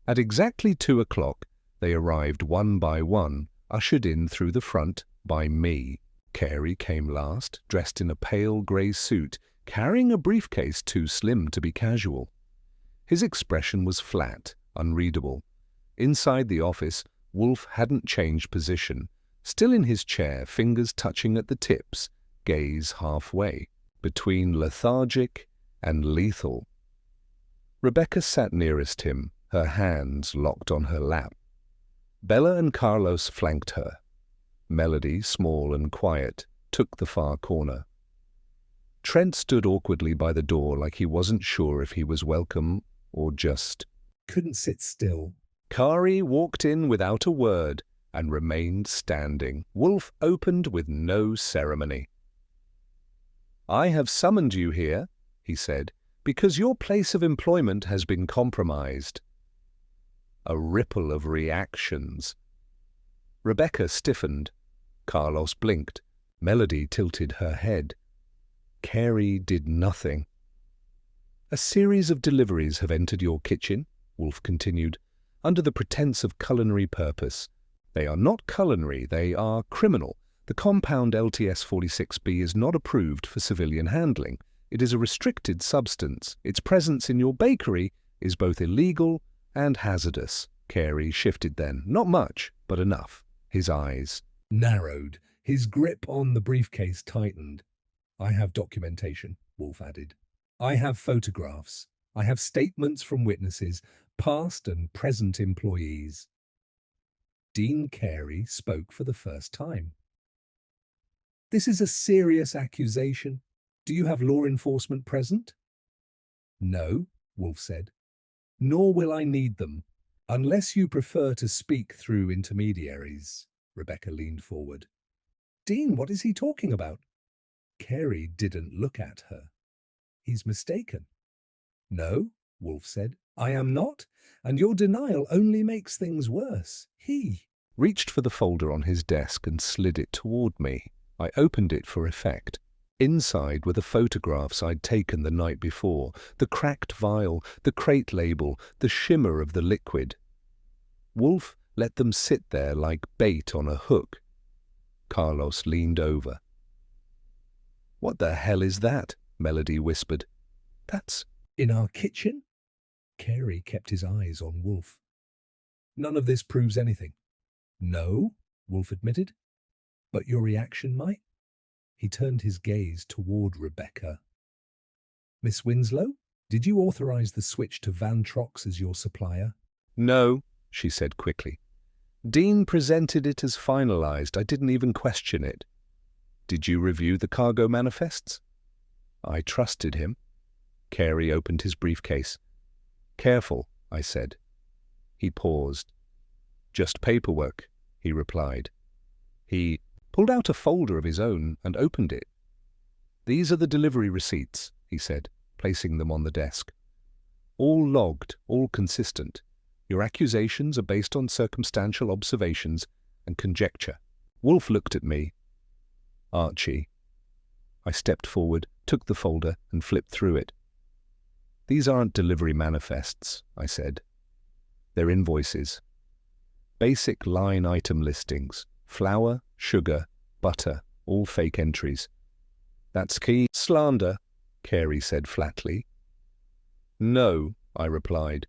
At exactly 2 o'clock, they arrived one by one, ushered in through the front by me. Carey came last, dressed in a pale grey suit, carrying a briefcase too slim to be casual. His expression was flat, unreadable. Inside the office, Wolfe hadn't changed position, still in his chair, fingers touching at the tips, gaze halfway, between lethargic and lethal. Rebecca sat nearest him, her hands locked on her lap. Bella and Carlos flanked her. Melody, small and quiet, took the far corner. Trent stood awkwardly by the door, like he wasn't sure if he was welcome or just couldn't sit still. Carey walked in without a word and remained standing. Wolfe opened with no ceremony. "I have summoned you here," he said, "because your place of employment has been compromised." A ripple of reactions. Rebecca stiffened. Carlos blinked. Melody tilted her head. Carey did nothing. "A series of deliveries have entered your kitchen," Wolfe continued, "under the pretense of culinary purpose. They are not culinary, they are criminal. The compound LTS 46B is not approved for civilian handling. It is a restricted substance. Its presence in your bakery is both illegal and hazardous." Carey shifted then. Not much, but enough. His eyes narrowed. His grip on the briefcase tightened. "I have documentation," Wolfe added. "I have photographs. I have statements from witnesses, past and present employees." Dean Carey spoke for the first time. "This is a serious accusation. Do you have law enforcement present?" "No," Wolfe said. "Nor will I need them, unless you prefer to speak through intermediaries." Rebecca leaned forward. "Dean, what is he talking about?" Carey didn't look at her. "He's mistaken." "No," Wolfe said, "I am not, and your denial only makes things worse. He reached for the folder on his desk and slid it toward me. I opened it for effect. Inside were the photographs I'd taken the night before, the cracked vial, the crate label, the shimmer of the liquid. Wolfe let them sit there like bait on a hook. Carlos leaned over. "What the hell is that?" Melody whispered. "That's in our kitchen?" Carey kept his eyes on Wolfe. "None of this proves anything." "No," Wolfe admitted. "But your reaction might." He turned his gaze toward Rebecca. "Miss Winslow, did you authorize the switch to Van Trox as your supplier?" "No," she said quickly. "Dean presented it as finalized. I didn't even question it." "Did you review the cargo manifests?" I trusted him. Carey opened his briefcase. "Careful," I said. He paused. "Just paperwork," he replied. He pulled out a folder of his own and opened it. "These are the delivery receipts," he said, placing them on the desk. "All logged, all consistent. Your accusations are based on circumstantial observations and conjecture." Wolfe looked at me. "Archie." I stepped forward, took the folder, and flipped through it. "These aren't delivery manifests," I said. "They're invoices. Basic line item listings. Flour, sugar, butter, all fake entries." "That's key slander," Carey said flatly. "No," I replied.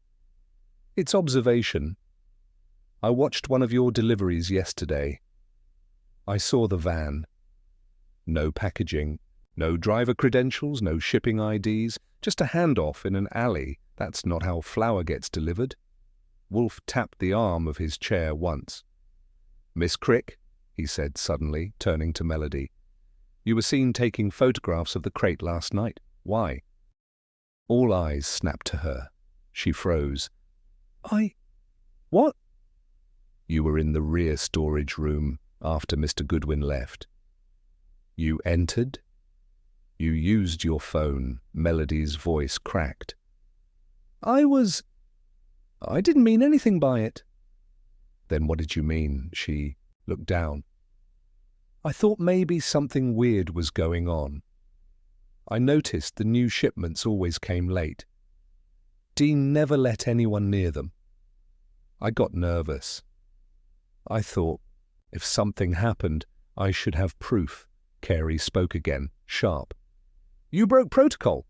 "It's observation. I watched one of your deliveries yesterday. I saw the van. No packaging, no driver credentials, no shipping IDs, just a handoff in an alley. That's not how flour gets delivered." Wolfe tapped the arm of his chair once. "Miss Crick," he said suddenly, turning to Melody, "you were seen taking photographs of the crate last night. Why?" All eyes snapped to her. She froze. What?" "You were in the rear storage room after Mr. Goodwin left. You entered. You used your phone." Melody's voice cracked. I didn't mean anything by it." "Then what did you mean?" She looked down. "I thought maybe something weird was going on. I noticed the new shipments always came late. Dean never let anyone near them. I got nervous. I thought, if something happened, I should have proof." Carey spoke again, sharp. "You broke protocol."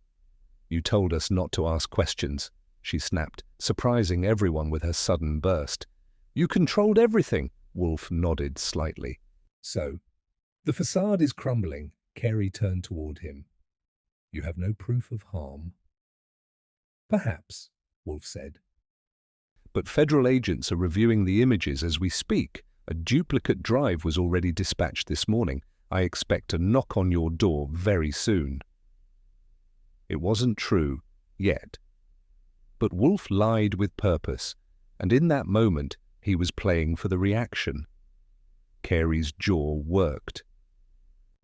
"You told us not to ask questions," she snapped, surprising everyone with her sudden burst. "You controlled everything." Wolfe nodded slightly. "So, the facade is crumbling." Carey turned toward him. "You have no proof of harm?" "Perhaps," Wolfe said. "But federal agents are reviewing the images as we speak. A duplicate drive was already dispatched this morning. I expect a knock on your door very soon." It wasn't true, yet. But Wolfe lied with purpose, and in that moment he was playing for the reaction. Carey's jaw worked.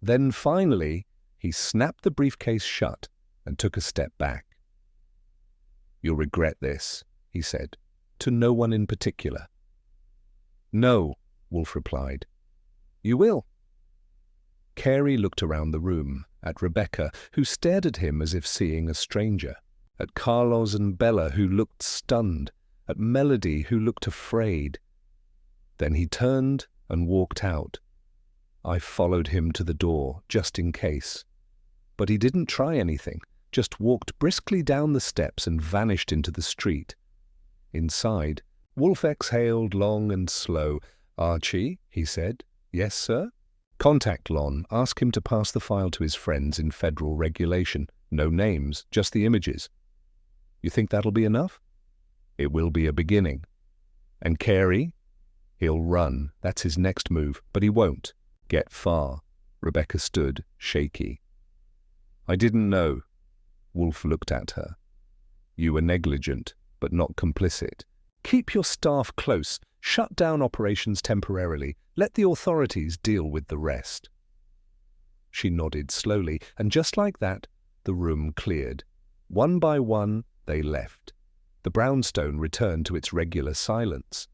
Then finally, he snapped the briefcase shut and took a step back. "You'll regret this," he said, to no one in particular. "No," Wolfe replied. "You will." Carey looked around the room, at Rebecca, who stared at him as if seeing a stranger, at Carlos and Bella, who looked stunned, at Melody, who looked afraid. Then he turned and walked out. I followed him to the door, just in case. But he didn't try anything, just walked briskly down the steps and vanished into the street. Inside, Wolfe exhaled long and slow. "Archie," he said. "Yes, sir?" "Contact Lon. Ask him to pass the file to his friends in federal regulation. No names, just the images." "You think that'll be enough?" "It will be a beginning." "And Carey?" "He'll run. That's his next move. But he won't get far." Rebecca stood, shaky. "I didn't know." Wolfe looked at her. "You were negligent, but not complicit. Keep your staff close. Shut down operations temporarily. Let the authorities deal with the rest." She nodded slowly, and just like that, the room cleared. One by one, they left. The brownstone returned to its regular silence.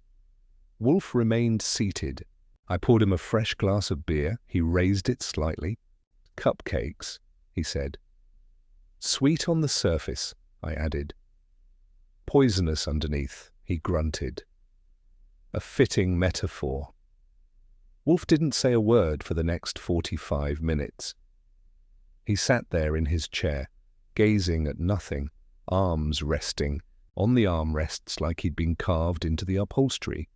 Wolfe remained seated. I poured him a fresh glass of beer. He raised it slightly. "Cupcakes," he said. "Sweet on the surface," I added. "Poisonous underneath," he grunted. A fitting metaphor. Wolfe didn't say a word for the next 45 minutes. He sat there in his chair, gazing at nothing, arms resting on the armrests like he'd been carved into the upholstery.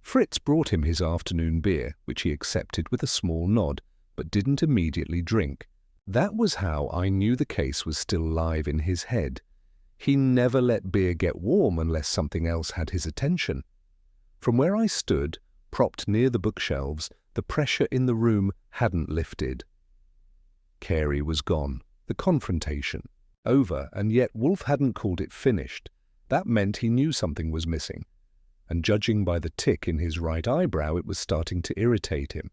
Fritz brought him his afternoon beer, which he accepted with a small nod, but didn't immediately drink. That was how I knew the case was still live in his head. He never let beer get warm unless something else had his attention. From where I stood, propped near the bookshelves, the pressure in the room hadn't lifted. Carey was gone. The confrontation over, and yet Wolfe hadn't called it finished. That meant he knew something was missing, and judging by the tick in his right eyebrow, it was starting to irritate him.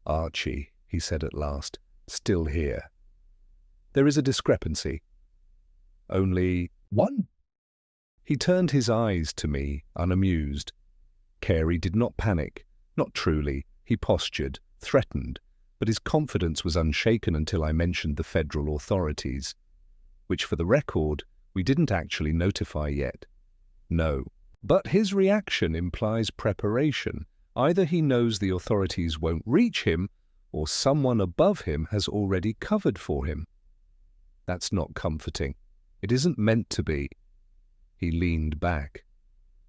"Archie," he said at last, "still here. There is a discrepancy." "Only one?" He turned his eyes to me, unamused. Carey did not panic, not truly. He postured, threatened, but his confidence was unshaken until I mentioned the federal authorities, which, for the record, we didn't actually notify yet. No. But his reaction implies preparation. Either he knows the authorities won't reach him, or someone above him has already covered for him. That's not comforting. It isn't meant to be. He leaned back.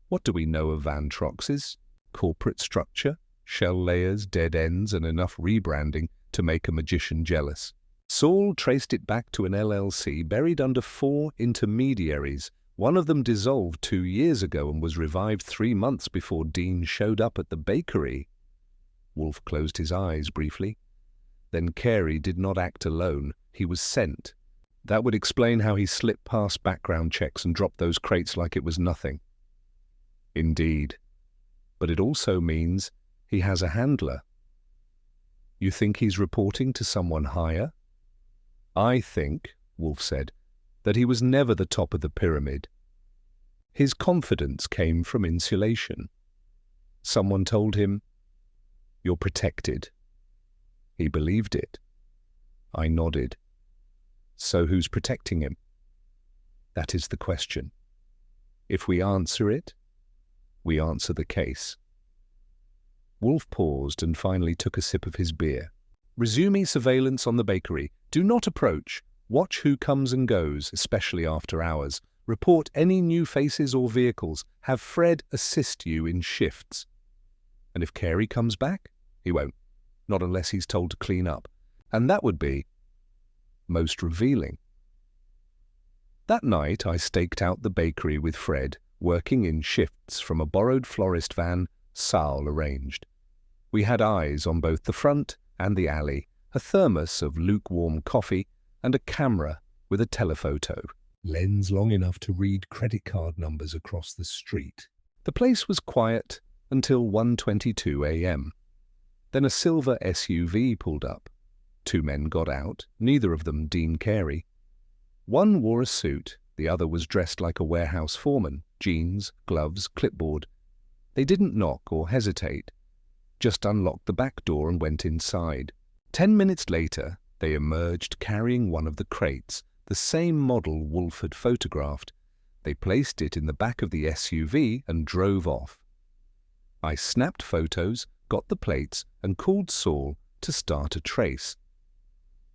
What do we know of Van Trox's? Corporate structure, shell layers, dead ends, and enough rebranding to make a magician jealous. Saul traced it back to an LLC buried under 4 intermediaries. One of them dissolved 2 years ago and was revived 3 months before Dean showed up at the bakery. Wolfe closed his eyes briefly. Then Carey did not act alone. He was sent. That would explain how he slipped past background checks and dropped those crates like it was nothing. Indeed. But it also means he has a handler. You think he's reporting to someone higher? I think, Wolfe said, that he was never the top of the pyramid. His confidence came from insulation. Someone told him, "You're protected." He believed it. I nodded. So who's protecting him? That is the question. If we answer it, we answer the case. Wolfe paused and finally took a sip of his beer. "Resuming surveillance on the bakery. Do not approach. Watch who comes and goes, especially after hours. Report any new faces or vehicles. Have Fred assist you in shifts." And if Carey comes back? He won't. Not unless he's told to clean up. And that would be most revealing. That night I staked out the bakery with Fred, working in shifts from a borrowed florist van Saul arranged. We had eyes on both the front and the alley, a thermos of lukewarm coffee, and a camera with a telephoto, lens long enough to read credit card numbers across the street. The place was quiet until 1:22 a.m. Then a silver SUV pulled up. 2 men got out, neither of them Dean Carey. One wore a suit, the other was dressed like a warehouse foreman, jeans, gloves, clipboard. They didn't knock or hesitate, just unlocked the back door and went inside. 10 minutes later, they emerged carrying one of the crates, the same model Wolfe had photographed. They placed it in the back of the SUV and drove off. I snapped photos, got the plates, and called Saul to start a trace.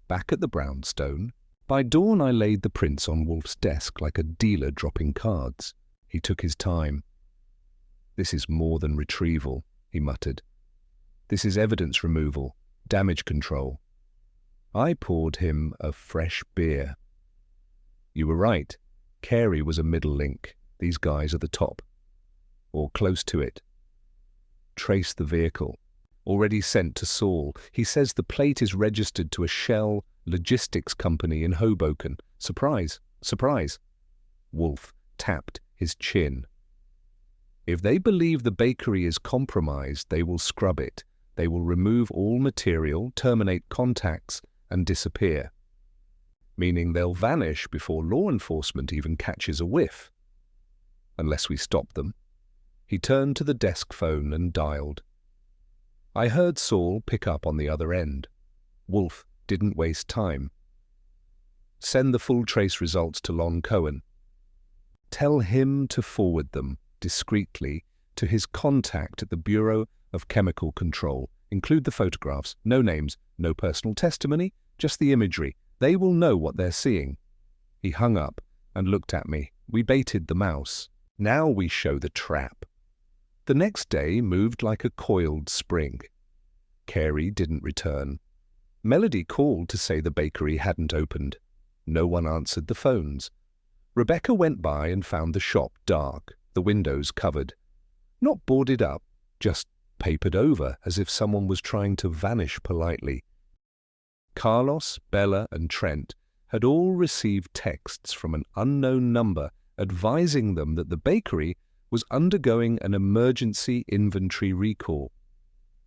Back at the brownstone, by dawn I laid the prints on Wolfe's desk like a dealer dropping cards. He took his time. "This is more than retrieval," he muttered. "This is evidence removal, damage control." I poured him a fresh beer. "You were right. Carey was a middle link. These guys are the top. Or close to it. Trace the vehicle. Already sent to Saul. He says the plate is registered to a Shell logistics company in Hoboken. Surprise, surprise." Wolfe tapped his chin. "If they believe the bakery is compromised, they will scrub it. They will remove all material, terminate contacts, and disappear. Meaning they'll vanish before law enforcement even catches a whiff. Unless we stop them." He turned to the desk phone and dialed. I heard Saul pick up on the other end. Wolfe didn't waste time. Send the full trace results to Lon Cohen. Tell him to forward them discreetly to his contact at the Bureau of Chemical Control. Include the photographs, no names, no personal testimony, just the imagery. They will know what they're seeing. He hung up and looked at me. We baited the mouse. Now we show the trap. The next day moved like a coiled spring. Carey didn't return. Melody called to say the bakery hadn't opened. No one answered the phones. Rebecca went by and found the shop dark, the windows covered. Not boarded up, just papered over as if someone was trying to vanish politely. Carlos, Bella, and Trent had all received texts from an unknown number advising them that the bakery was undergoing an emergency inventory recall.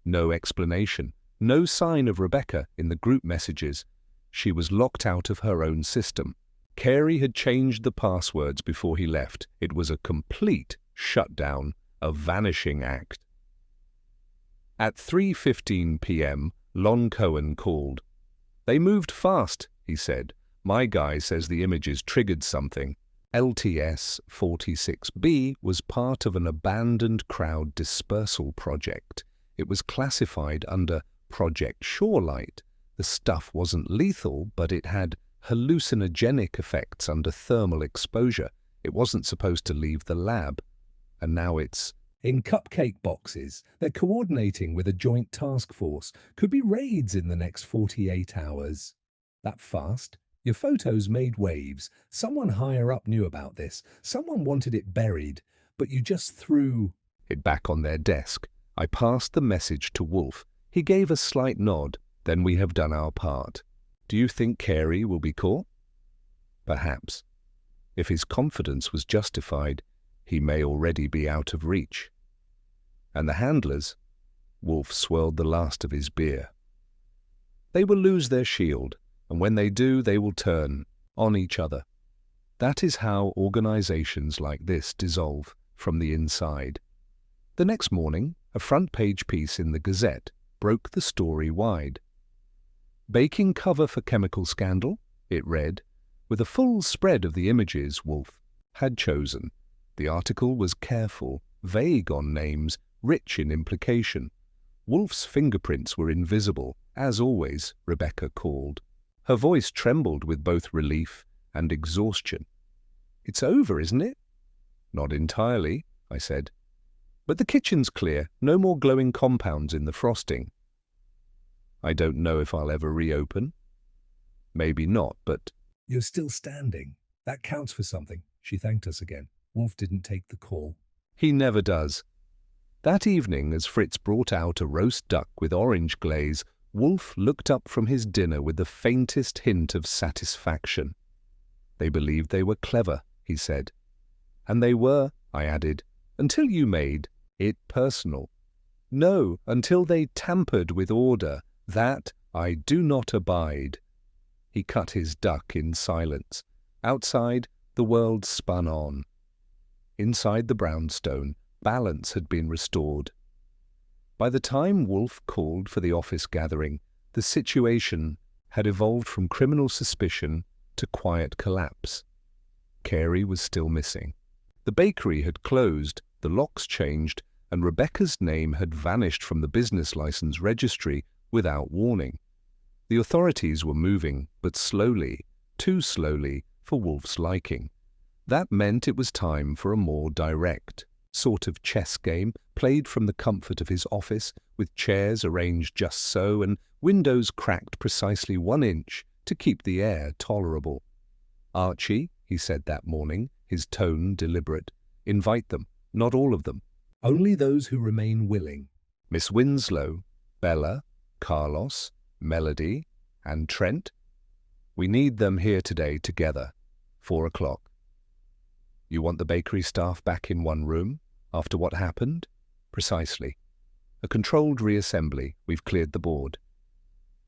No explanation, no sign of Rebecca in the group messages. She was locked out of her own system. Carey had changed the passwords before he left. It was a complete shutdown, a vanishing act. At 3:15 p.m., Lon Cohen called. They moved fast, he said. My guy says the images triggered something. LTS-46B was part of an abandoned crowd dispersal project. It was classified under Project Shorelight. The stuff wasn't lethal, but it had hallucinogenic effects under thermal exposure. It wasn't supposed to leave the lab. And now it's in cupcake boxes. They're coordinating with a joint task force. Could be raids in the next 48 hours. That fast? Your photos made waves. Someone higher up knew about this. Someone wanted it buried, but you just threw it back on their desk. I passed the message to Wolfe. He gave a slight nod. Then we have done our part. Do you think Carey will be caught? Perhaps. If his confidence was justified, he may already be out of reach. And the handlers? Wolfe swirled the last of his beer. They will lose their shield, and when they do, they will turn on each other. That is how organizations like this dissolve from the inside. The next morning, a front-page piece in the Gazette broke the story wide. Baking cover for chemical scandal, it read, with a full spread of the images Wolfe had chosen. The article was careful, vague on names, rich in implication. Wolfe's fingerprints were invisible, as always, Rebecca called. Her voice trembled with both relief and exhaustion. It's over, isn't it? Not entirely, I said. But the kitchen's clear, no more glowing compounds in the frosting. I don't know if I'll ever reopen. Maybe not, but... You're still standing. That counts for something. She thanked us again. Wolfe didn't take the call. He never does. That evening, as Fritz brought out a roast duck with orange glaze, Wolfe looked up from his dinner with the faintest hint of satisfaction. They believed they were clever, he said. And they were, I added, until you made it personal. No, until they tampered with order. That I do not abide. He cut his duck in silence. Outside, the world spun on. Inside the brownstone, balance had been restored. By the time Wolfe called for the office gathering, the situation had evolved from criminal suspicion to quiet collapse. Carey was still missing. The bakery had closed, the locks changed, and Rebecca's name had vanished from the business license registry without warning. The authorities were moving, but slowly, too slowly for Wolfe's liking. That meant it was time for a more direct sort of chess game, played from the comfort of his office, with chairs arranged just so and windows cracked precisely 1 inch to keep the air tolerable. Archie, he said that morning, his tone deliberate, invite them, not all of them. Only those who remain willing. Miss Winslow, Bella, Carlos, Melody, and Trent. We need them here today together. 4 o'clock. You want the bakery staff back in one room? After what happened? Precisely. A controlled reassembly. We've cleared the board.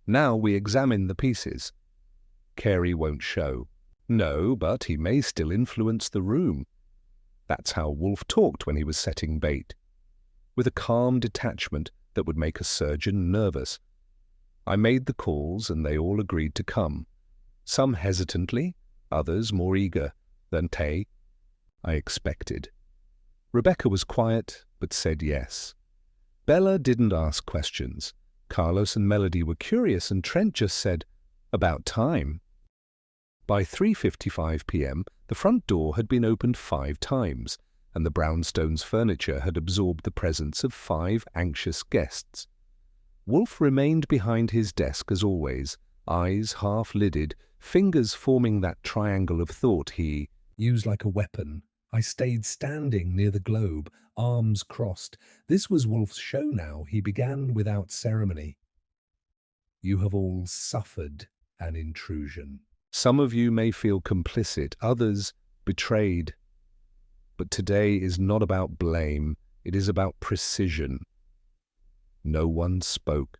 Now we examine the pieces. Carey won't show. No, but he may still influence the room. That's how Wolfe talked when he was setting bait, with a calm detachment that would make a surgeon nervous. I made the calls and they all agreed to come, some hesitantly, others more eager than I expected. Rebecca was quiet, but said yes. Bella didn't ask questions. Carlos and Melody were curious, and Trent just said, "About time." By 3:55 p.m., the front door had been opened 5 times, and the brownstone's furniture had absorbed the presence of 5 anxious guests. Wolfe remained behind his desk as always, eyes half-lidded, fingers forming that triangle of thought he used like a weapon. I stayed standing near the globe, arms crossed. This was Wolfe's show now. He began without ceremony. "You have all suffered an intrusion. Some of you may feel complicit, others betrayed. But today is not about blame, it is about precision." No one spoke.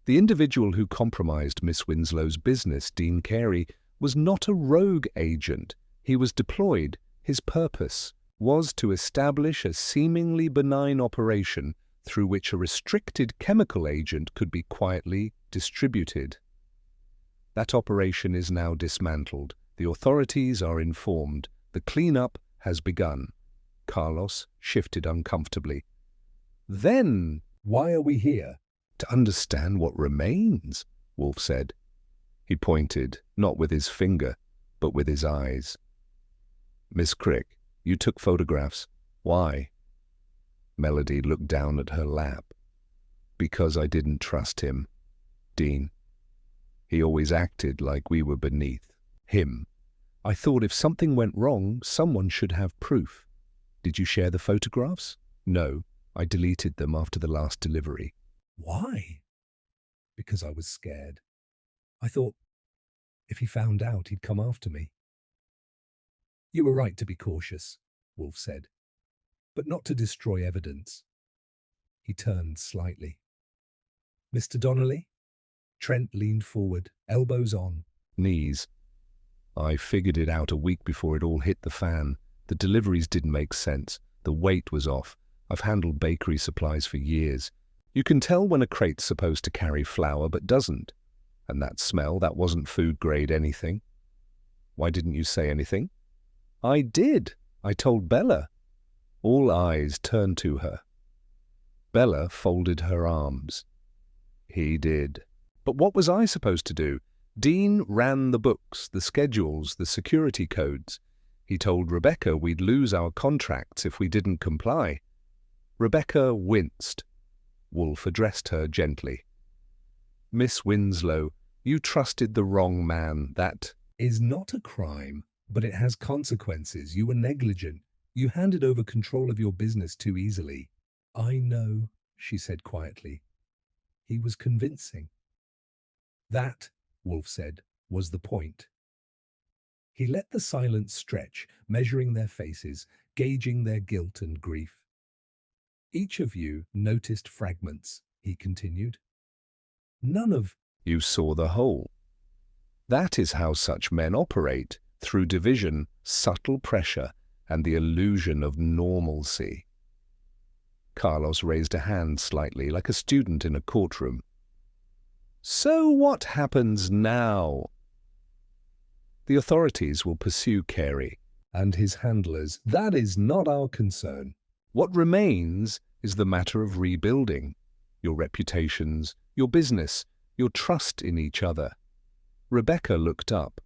The individual who compromised Miss Winslow's business, Dean Carey, was not a rogue agent. He was deployed. His purpose was to establish a seemingly benign operation through which a restricted chemical agent could be quietly distributed. That operation is now dismantled. The authorities are informed. The cleanup has begun. Carlos shifted uncomfortably. "Then why are we here?" "To understand what remains," Wolfe said. He pointed, not with his finger, but with his eyes. "Miss Crick, you took photographs. Why?" Melody looked down at her lap. "Because I didn't trust him, Dean. He always acted like we were beneath him. I thought if something went wrong, someone should have proof." "Did you share the photographs?" "No, I deleted them after the last delivery." "Why?" "Because I was scared. I thought if he found out, he'd come after me." "You were right to be cautious," Wolfe said, "but not to destroy evidence." He turned slightly. "Mr. Donnelly?" Trent leaned forward, elbows on knees. "I figured it out a week before it all hit the fan. The deliveries didn't make sense. The weight was off. I've handled bakery supplies for years. You can tell when a crate's supposed to carry flour but doesn't. And that smell, that wasn't food-grade anything." "Why didn't you say anything?" "I did. I told Bella." All eyes turned to her. Bella folded her arms. "He did. But what was I supposed to do? Dean ran the books, the schedules, the security codes. He told Rebecca we'd lose our contracts if we didn't comply." Rebecca winced. Wolfe addressed her gently. "Miss Winslow, you trusted the wrong man. That is not a crime, but it has consequences. You were negligent. You handed over control of your business too easily." "I know," she said quietly. "He was convincing." "That," Wolfe said, "was the point." He let the silence stretch, measuring their faces, gauging their guilt and grief. "Each of you noticed fragments," he continued. "None of you saw the whole. That is how such men operate, through division, subtle pressure, and the illusion of normalcy." Carlos raised a hand slightly, like a student in a courtroom. "So what happens now?" "The authorities will pursue Carey and his handlers. That is not our concern. What remains is the matter of rebuilding your reputations, your business, your trust in each other." Rebecca looked up.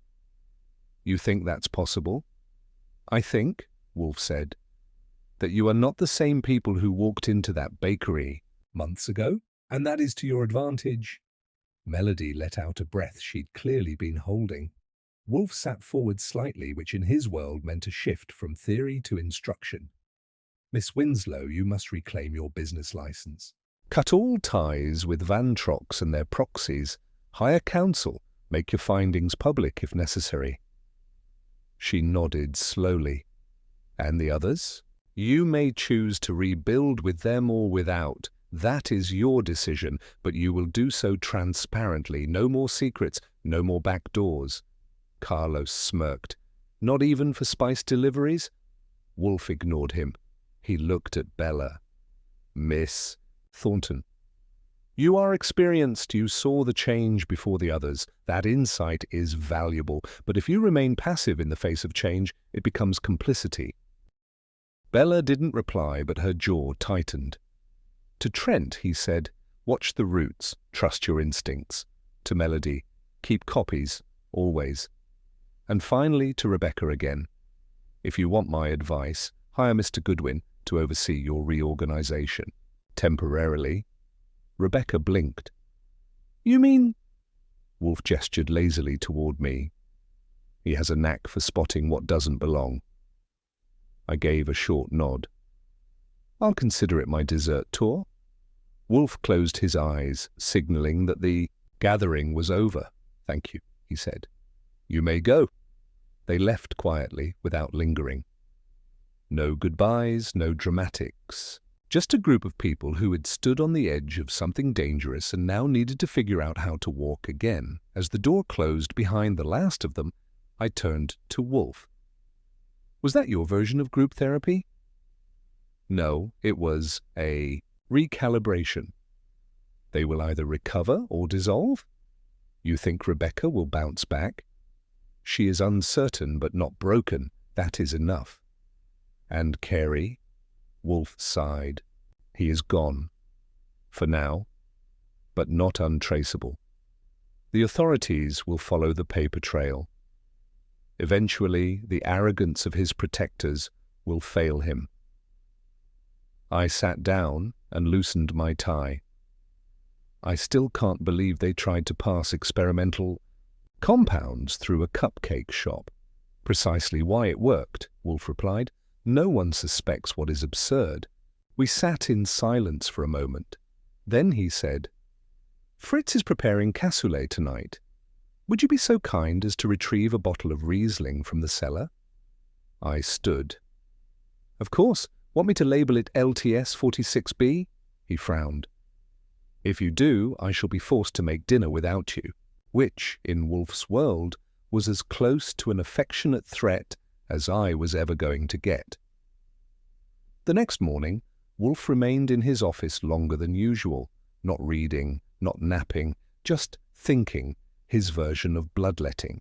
"You think that's possible?" "I think," Wolfe said, "that you are not the same people who walked into that bakery months ago, and that is to your advantage." Melody let out a breath she'd clearly been holding. Wolfe sat forward slightly, which in his world meant a shift from theory to instruction. "Miss Winslow, you must reclaim your business license. Cut all ties with Van Trox and their proxies. Hire counsel. Make your findings public if necessary." She nodded slowly. "And the others? You may choose to rebuild with them or without. That is your decision, but you will do so transparently. No more secrets, no more back doors." Carlos smirked. "Not even for spice deliveries?" Wolfe ignored him. He looked at Bella. "Miss Thornton, you are experienced. You saw the change before the others. That insight is valuable. But if you remain passive in the face of change, it becomes complicity." Bella didn't reply, but her jaw tightened. To Trent, he said, "Watch the roots. Trust your instincts." To Melody, "Keep copies, always." And finally to Rebecca again, "If you want my advice, hire Mr. Goodwin to oversee your reorganization. Temporarily." Rebecca blinked. "You mean?" Wolfe gestured lazily toward me. "He has a knack for spotting what doesn't belong." I gave a short nod. "I'll consider it my dessert tour." Wolfe closed his eyes, signaling that the gathering was over. "Thank you," he said. "You may go." They left quietly, without lingering. No goodbyes, no dramatics. Just a group of people who had stood on the edge of something dangerous and now needed to figure out how to walk again. As the door closed behind the last of them, I turned to Wolfe. "Was that your version of group therapy?" "No, it was a recalibration. They will either recover or dissolve. You think Rebecca will bounce back? She is uncertain but not broken. That is enough. And Carey?" Wolfe sighed. "He is gone. For now. But not untraceable. The authorities will follow the paper trail. Eventually, the arrogance of his protectors will fail him." I sat down and loosened my tie. "I still can't believe they tried to pass experimental compounds through a cupcake shop." "Precisely why it worked," Wolfe replied. "No one suspects what is absurd." We sat in silence for a moment. Then he said, "Fritz is preparing cassoulet tonight. Would you be so kind as to retrieve a bottle of Riesling from the cellar?" I stood. "Of course. Want me to label it LTS 46B? He frowned. "If you do, I shall be forced to make dinner without you," which, in Wolfe's world, was as close to an affectionate threat as I was ever going to get. The next morning, Wolfe remained in his office longer than usual, not reading, not napping, just thinking, his version of bloodletting.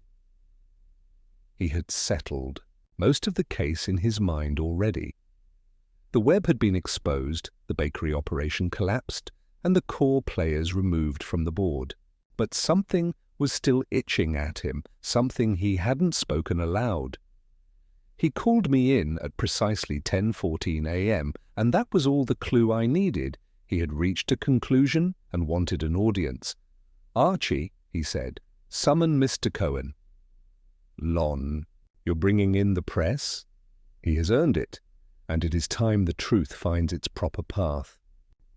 He had settled most of the case in his mind already. The web had been exposed, the bakery operation collapsed, and the core players removed from the board. But something was still itching at him, something he hadn't spoken aloud. He called me in at precisely 10:14 a.m., and that was all the clue I needed. He had reached a conclusion and wanted an audience. "Archie," he said, "summon Mr. Cohen." "Lon, you're bringing in the press?" "He has earned it, and it is time the truth finds its proper path."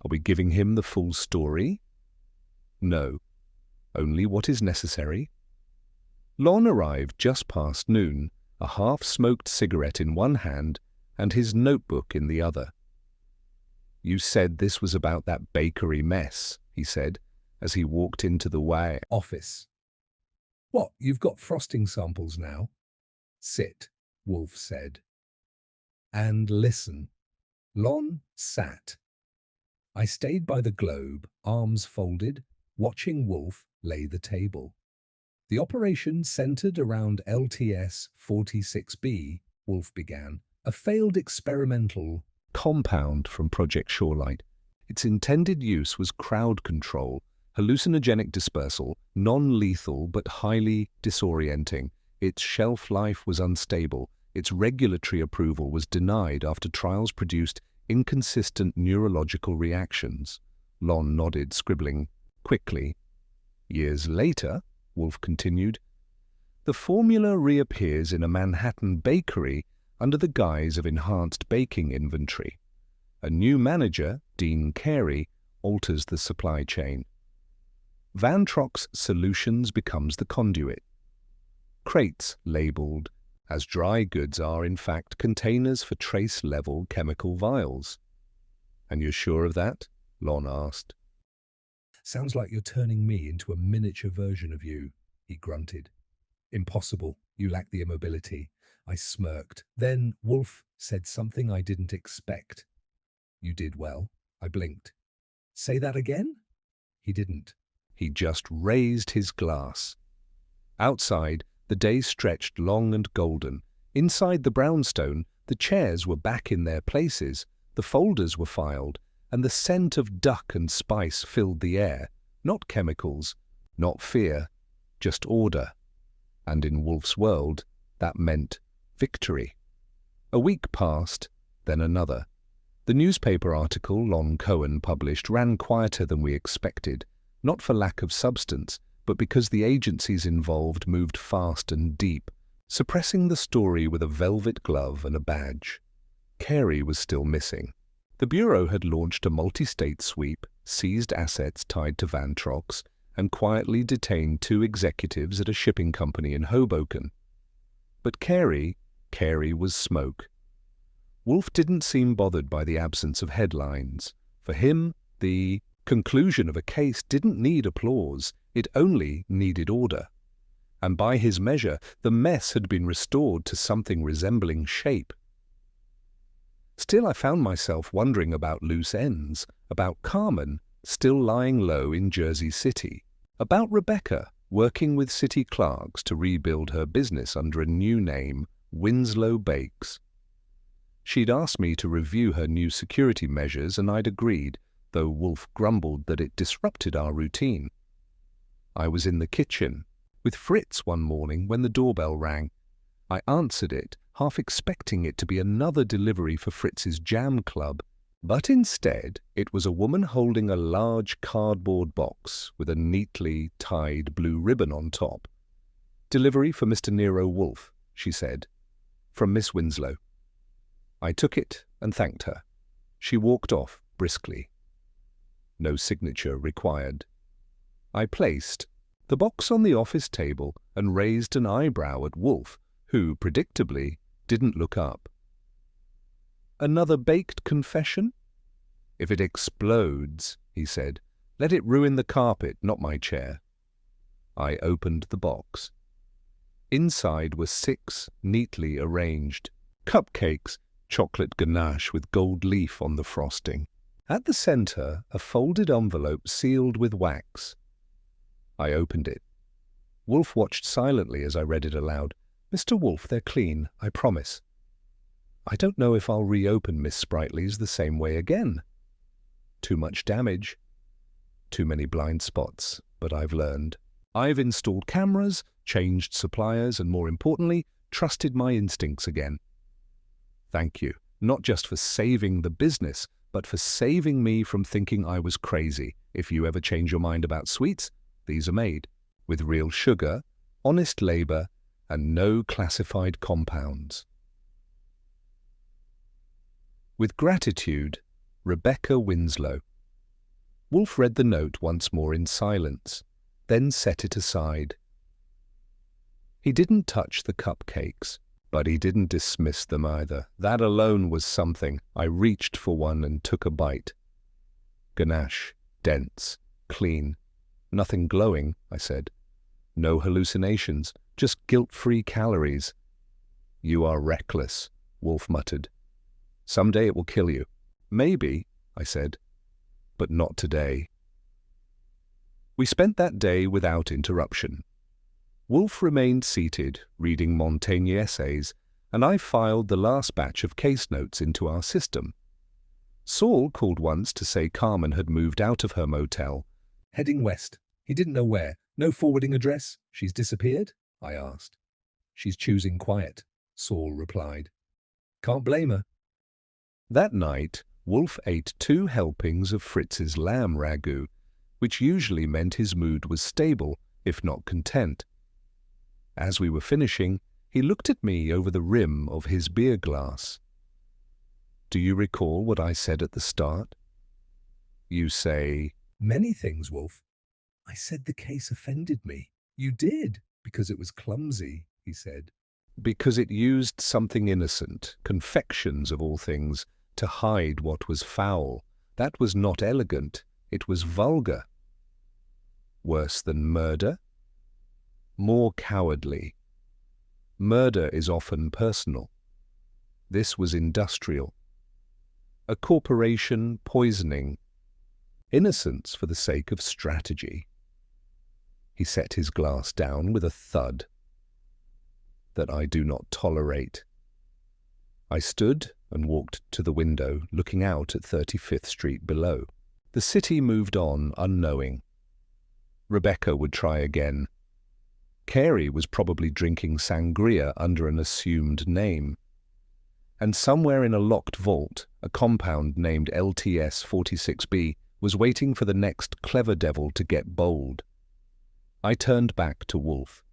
"Are we giving him the full story?" "No, only what is necessary." Lon arrived just past noon, a half-smoked cigarette in one hand and his notebook in the other. "You said this was about that bakery mess," he said, as he walked into the office. "What, you've got frosting samples now?" "Sit," Wolfe said. "And listen." Lon sat. I stayed by the globe, arms folded, watching Wolfe lay the table. "The operation centered around LTS 46B, Wolfe began, a failed experimental compound from Project Shorelight. Its intended use was crowd control, hallucinogenic dispersal, non-lethal but highly disorienting. Its shelf life was unstable. Its regulatory approval was denied after trials produced inconsistent neurological reactions." Lon nodded, scribbling quickly. "Years later," Wolfe continued, "the formula reappears in a Manhattan bakery under the guise of enhanced baking inventory. A new manager, Dean Carey, alters the supply chain. Van Trock's Solutions becomes the conduit. Crates labeled as dry goods are, in fact, containers for trace-level chemical vials." "And you're sure of that?" Lon asked. "Sounds like you're turning me into a miniature version of you," he grunted. "Impossible. You lack the immobility. I smirked. Then Wolfe said something I didn't expect. You did well. I blinked. Say that again? He didn't. He just raised his glass. Outside, the day stretched long and golden. Inside the brownstone, the chairs were back in their places, the folders were filed, and the scent of duck and spice filled the air. Not chemicals, not fear, just order. And in Wolfe's world, that meant victory. A week passed, then another. The newspaper article Lon Cohen published ran quieter than we expected, not for lack of substance, but because the agencies involved moved fast and deep, suppressing the story with a velvet glove and a badge. Carey was still missing. The Bureau had launched a multi-state sweep, seized assets tied to Van Trox, and quietly detained 2 executives at a shipping company in Hoboken. But Carey was smoke. Wolfe didn't seem bothered by the absence of headlines. For him, the conclusion of a case didn't need applause, it only needed order. And by his measure, the mess had been restored to something resembling shape. Still, I found myself wondering about loose ends, about Carmen, still lying low in Jersey City, about Rebecca, working with city clerks to rebuild her business under a new name, Winslow Bakes. She'd asked me to review her new security measures, and I'd agreed, though Wolfe grumbled that it disrupted our routine. I was in the kitchen with Fritz one morning when the doorbell rang. I answered it, half expecting it to be another delivery for Fritz's jam club, but instead it was a woman holding a large cardboard box with a neatly tied blue ribbon on top. "Delivery for Mr. Nero Wolfe," she said, "from Miss Winslow." I took it and thanked her. She walked off briskly. No signature required. I placed the box on the office table and raised an eyebrow at Wolfe, who, predictably, didn't look up. "Another baked confession?" "If it explodes," he said, "let it ruin the carpet, not my chair." I opened the box. Inside were 6 neatly arranged cupcakes, chocolate ganache with gold leaf on the frosting. At the center, a folded envelope sealed with wax. I opened it. Wolfe watched silently as I read it aloud. "Mr. Wolfe, they're clean, I promise. I don't know if I'll reopen Miss Sprightly's the same way again. Too much damage. Too many blind spots, but I've learned. I've installed cameras, changed suppliers, and more importantly, trusted my instincts again. Thank you, not just for saving the business, but for saving me from thinking I was crazy. If you ever change your mind about sweets, these are made with real sugar, honest labor, and no classified compounds. With gratitude, Rebecca Winslow." Wolfe read the note once more in silence, then set it aside. He didn't touch the cupcakes, but he didn't dismiss them either. That alone was something. I reached for one and took a bite. "Ganache, dense, clean. Nothing glowing," I said. "No hallucinations, just guilt-free calories." "You are reckless," Wolfe muttered. "Someday it will kill you." "Maybe," I said, "but not today." We spent that day without interruption. Wolfe remained seated, reading Montaigne essays, and I filed the last batch of case notes into our system. Saul called once to say Carmen had moved out of her motel. "Heading west. He didn't know where. No forwarding address. She's disappeared?" I asked. "She's choosing quiet," Saul replied. "Can't blame her." That night, Wolfe ate 2 helpings of Fritz's lamb ragout, which usually meant his mood was stable, if not content. As we were finishing, he looked at me over the rim of his beer glass. "Do you recall what I said at the start?" "You say—" "Many things, Wolfe. I said the case offended me." "You did, because it was clumsy," he said. "Because it used something innocent, confections of all things, to hide what was foul. That was not elegant, it was vulgar." "Worse than murder?" "More cowardly." Murder is often personal. This was industrial. A corporation poisoning innocence for the sake of strategy. He set his glass down with a thud. That I do not tolerate. I stood and walked to the window, looking out at 35th Street below. The city moved on unknowing. Rebecca would try again. Carey was probably drinking sangria under an assumed name. And somewhere in a locked vault, a compound named LTS 46B was waiting for the next clever devil to get bold. I turned back to Wolfe.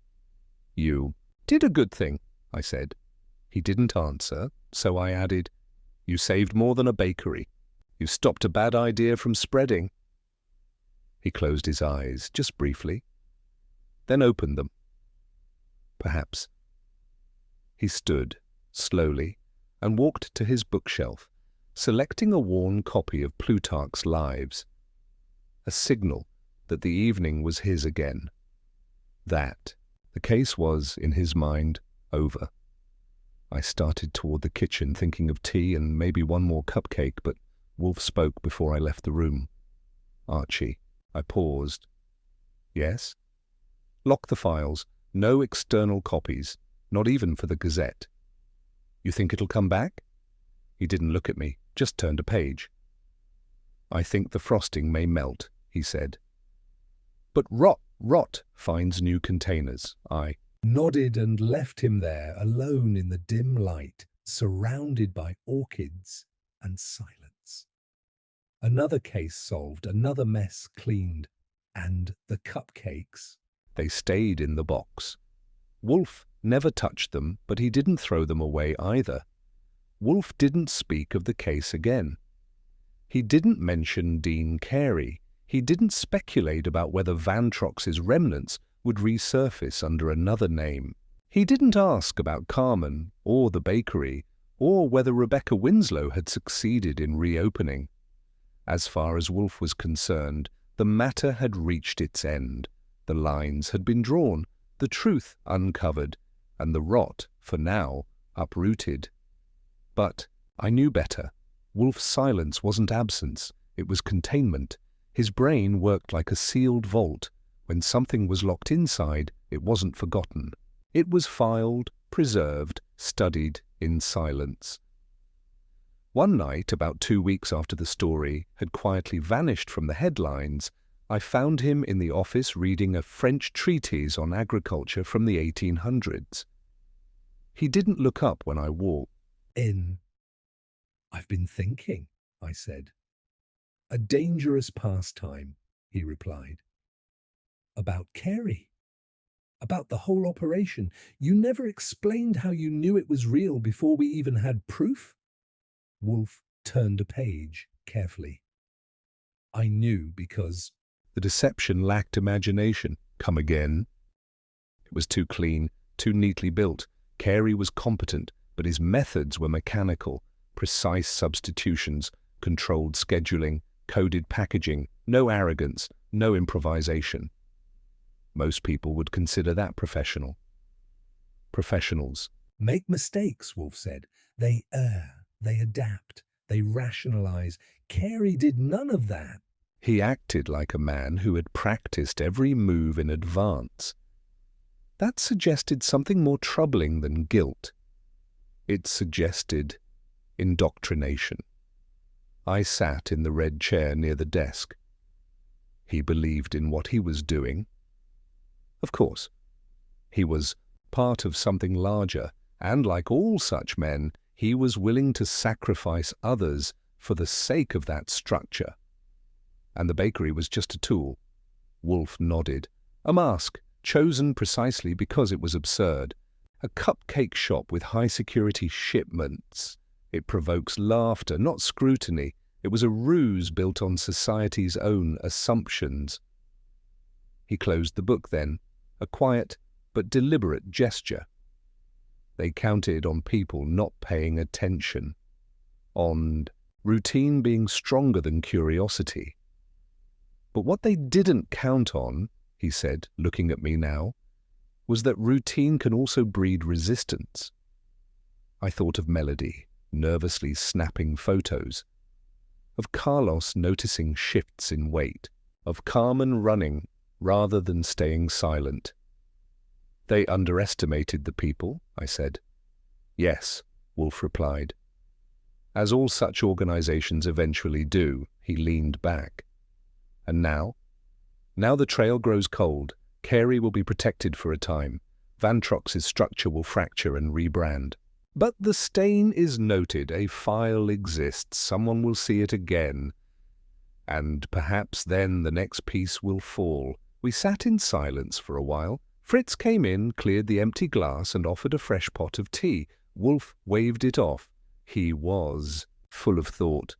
"You did a good thing," I said. He didn't answer, so I added, "You saved more than a bakery. You stopped a bad idea from spreading." He closed his eyes, just briefly, then opened them. Perhaps. He stood, slowly, and walked to his bookshelf, selecting a worn copy of Plutarch's Lives. A signal that the evening was his again. That the case was, in his mind, over. I started toward the kitchen, thinking of tea and maybe one more cupcake, but Wolfe spoke before I left the room. "Archie." I paused. "Yes?" "Lock the files. No external copies, not even for the Gazette." "You think it'll come back?" He didn't look at me, just turned a page. "I think the frosting may melt," he said. "But rot finds new containers." I nodded and left him there, alone in the dim light, surrounded by orchids and silence. Another case solved, another mess cleaned, and the cupcakes. They stayed in the box. Wolfe never touched them, but he didn't throw them away either. Wolfe didn't speak of the case again. He didn't mention Dean Carey. He didn't speculate about whether Van Trox's remnants would resurface under another name. He didn't ask about Carmen or the bakery, or whether Rebecca Winslow had succeeded in reopening. As far as Wolfe was concerned, the matter had reached its end. The lines had been drawn, the truth uncovered, and the rot, for now, uprooted. But I knew better. Wolfe's silence wasn't absence, it was containment. His brain worked like a sealed vault. When something was locked inside, it wasn't forgotten. It was filed, preserved, studied in silence. One night, about 2 weeks after the story had quietly vanished from the headlines, I found him in the office reading a French treatise on agriculture from the 1800s. He didn't look up when I walked in. "I've been thinking," I said. "A dangerous pastime," he replied. "About Carey. About the whole operation. You never explained how you knew it was real before we even had proof." Wolfe turned a page carefully. "I knew because the deception lacked imagination." Come again. "It was too clean, too neatly built. Carey was competent, but his methods were mechanical. Precise substitutions, controlled scheduling, coded packaging, no arrogance, no improvisation. Most people would consider that professional." "Professionals make mistakes," Wolfe said. "They err, they adapt, they rationalize. Carey did none of that." He acted like a man who had practiced every move in advance. That suggested something more troubling than guilt. It suggested indoctrination. I sat in the red chair near the desk. He believed in what he was doing. Of course, he was part of something larger, and like all such men, he was willing to sacrifice others for the sake of that structure. And the bakery was just a tool. Wolfe nodded. A mask, chosen precisely because it was absurd. A cupcake shop with high-security shipments. It provokes laughter, not scrutiny. It was a ruse built on society's own assumptions. He closed the book then, a quiet but deliberate gesture. They counted on people not paying attention, on routine being stronger than curiosity. But what they didn't count on, he said, looking at me now, was that routine can also breed resistance. I thought of Melody, nervously snapping photos, of Carlos noticing shifts in weight, of Carmen running rather than staying silent. They underestimated the people, I said. Yes, Wolfe replied. As all such organizations eventually do, he leaned back. And now? Now the trail grows cold. Carey will be protected for a time. Vantrox's structure will fracture and rebrand. But the stain is noted. A file exists. Someone will see it again. And perhaps then the next piece will fall. We sat in silence for a while. Fritz came in, cleared the empty glass, and offered a fresh pot of tea. Wolfe waved it off. He was full of thought.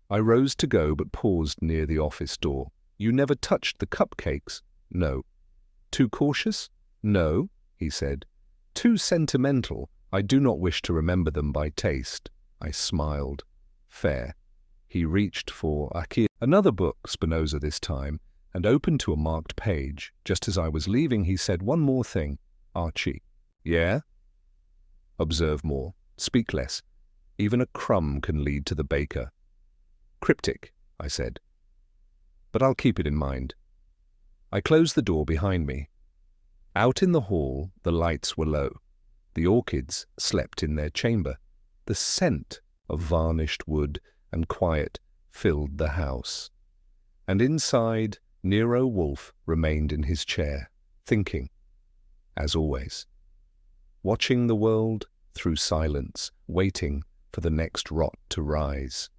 I rose to go, but paused near the office door. You never touched the cupcakes? No. Too cautious? No, he said. Too sentimental. I do not wish to remember them by taste. I smiled. Fair. He reached for another book, Spinoza this time, and opened to a marked page. Just as I was leaving, he said, one more thing. Archie. Yeah? Observe more. Speak less. Even a crumb can lead to the baker. Cryptic, I said. But I'll keep it in mind. I closed the door behind me. Out in the hall, the lights were low. The orchids slept in their chamber. The scent of varnished wood and quiet filled the house. And inside, Nero Wolfe remained in his chair, thinking, as always, watching the world through silence, waiting for the next rot to rise.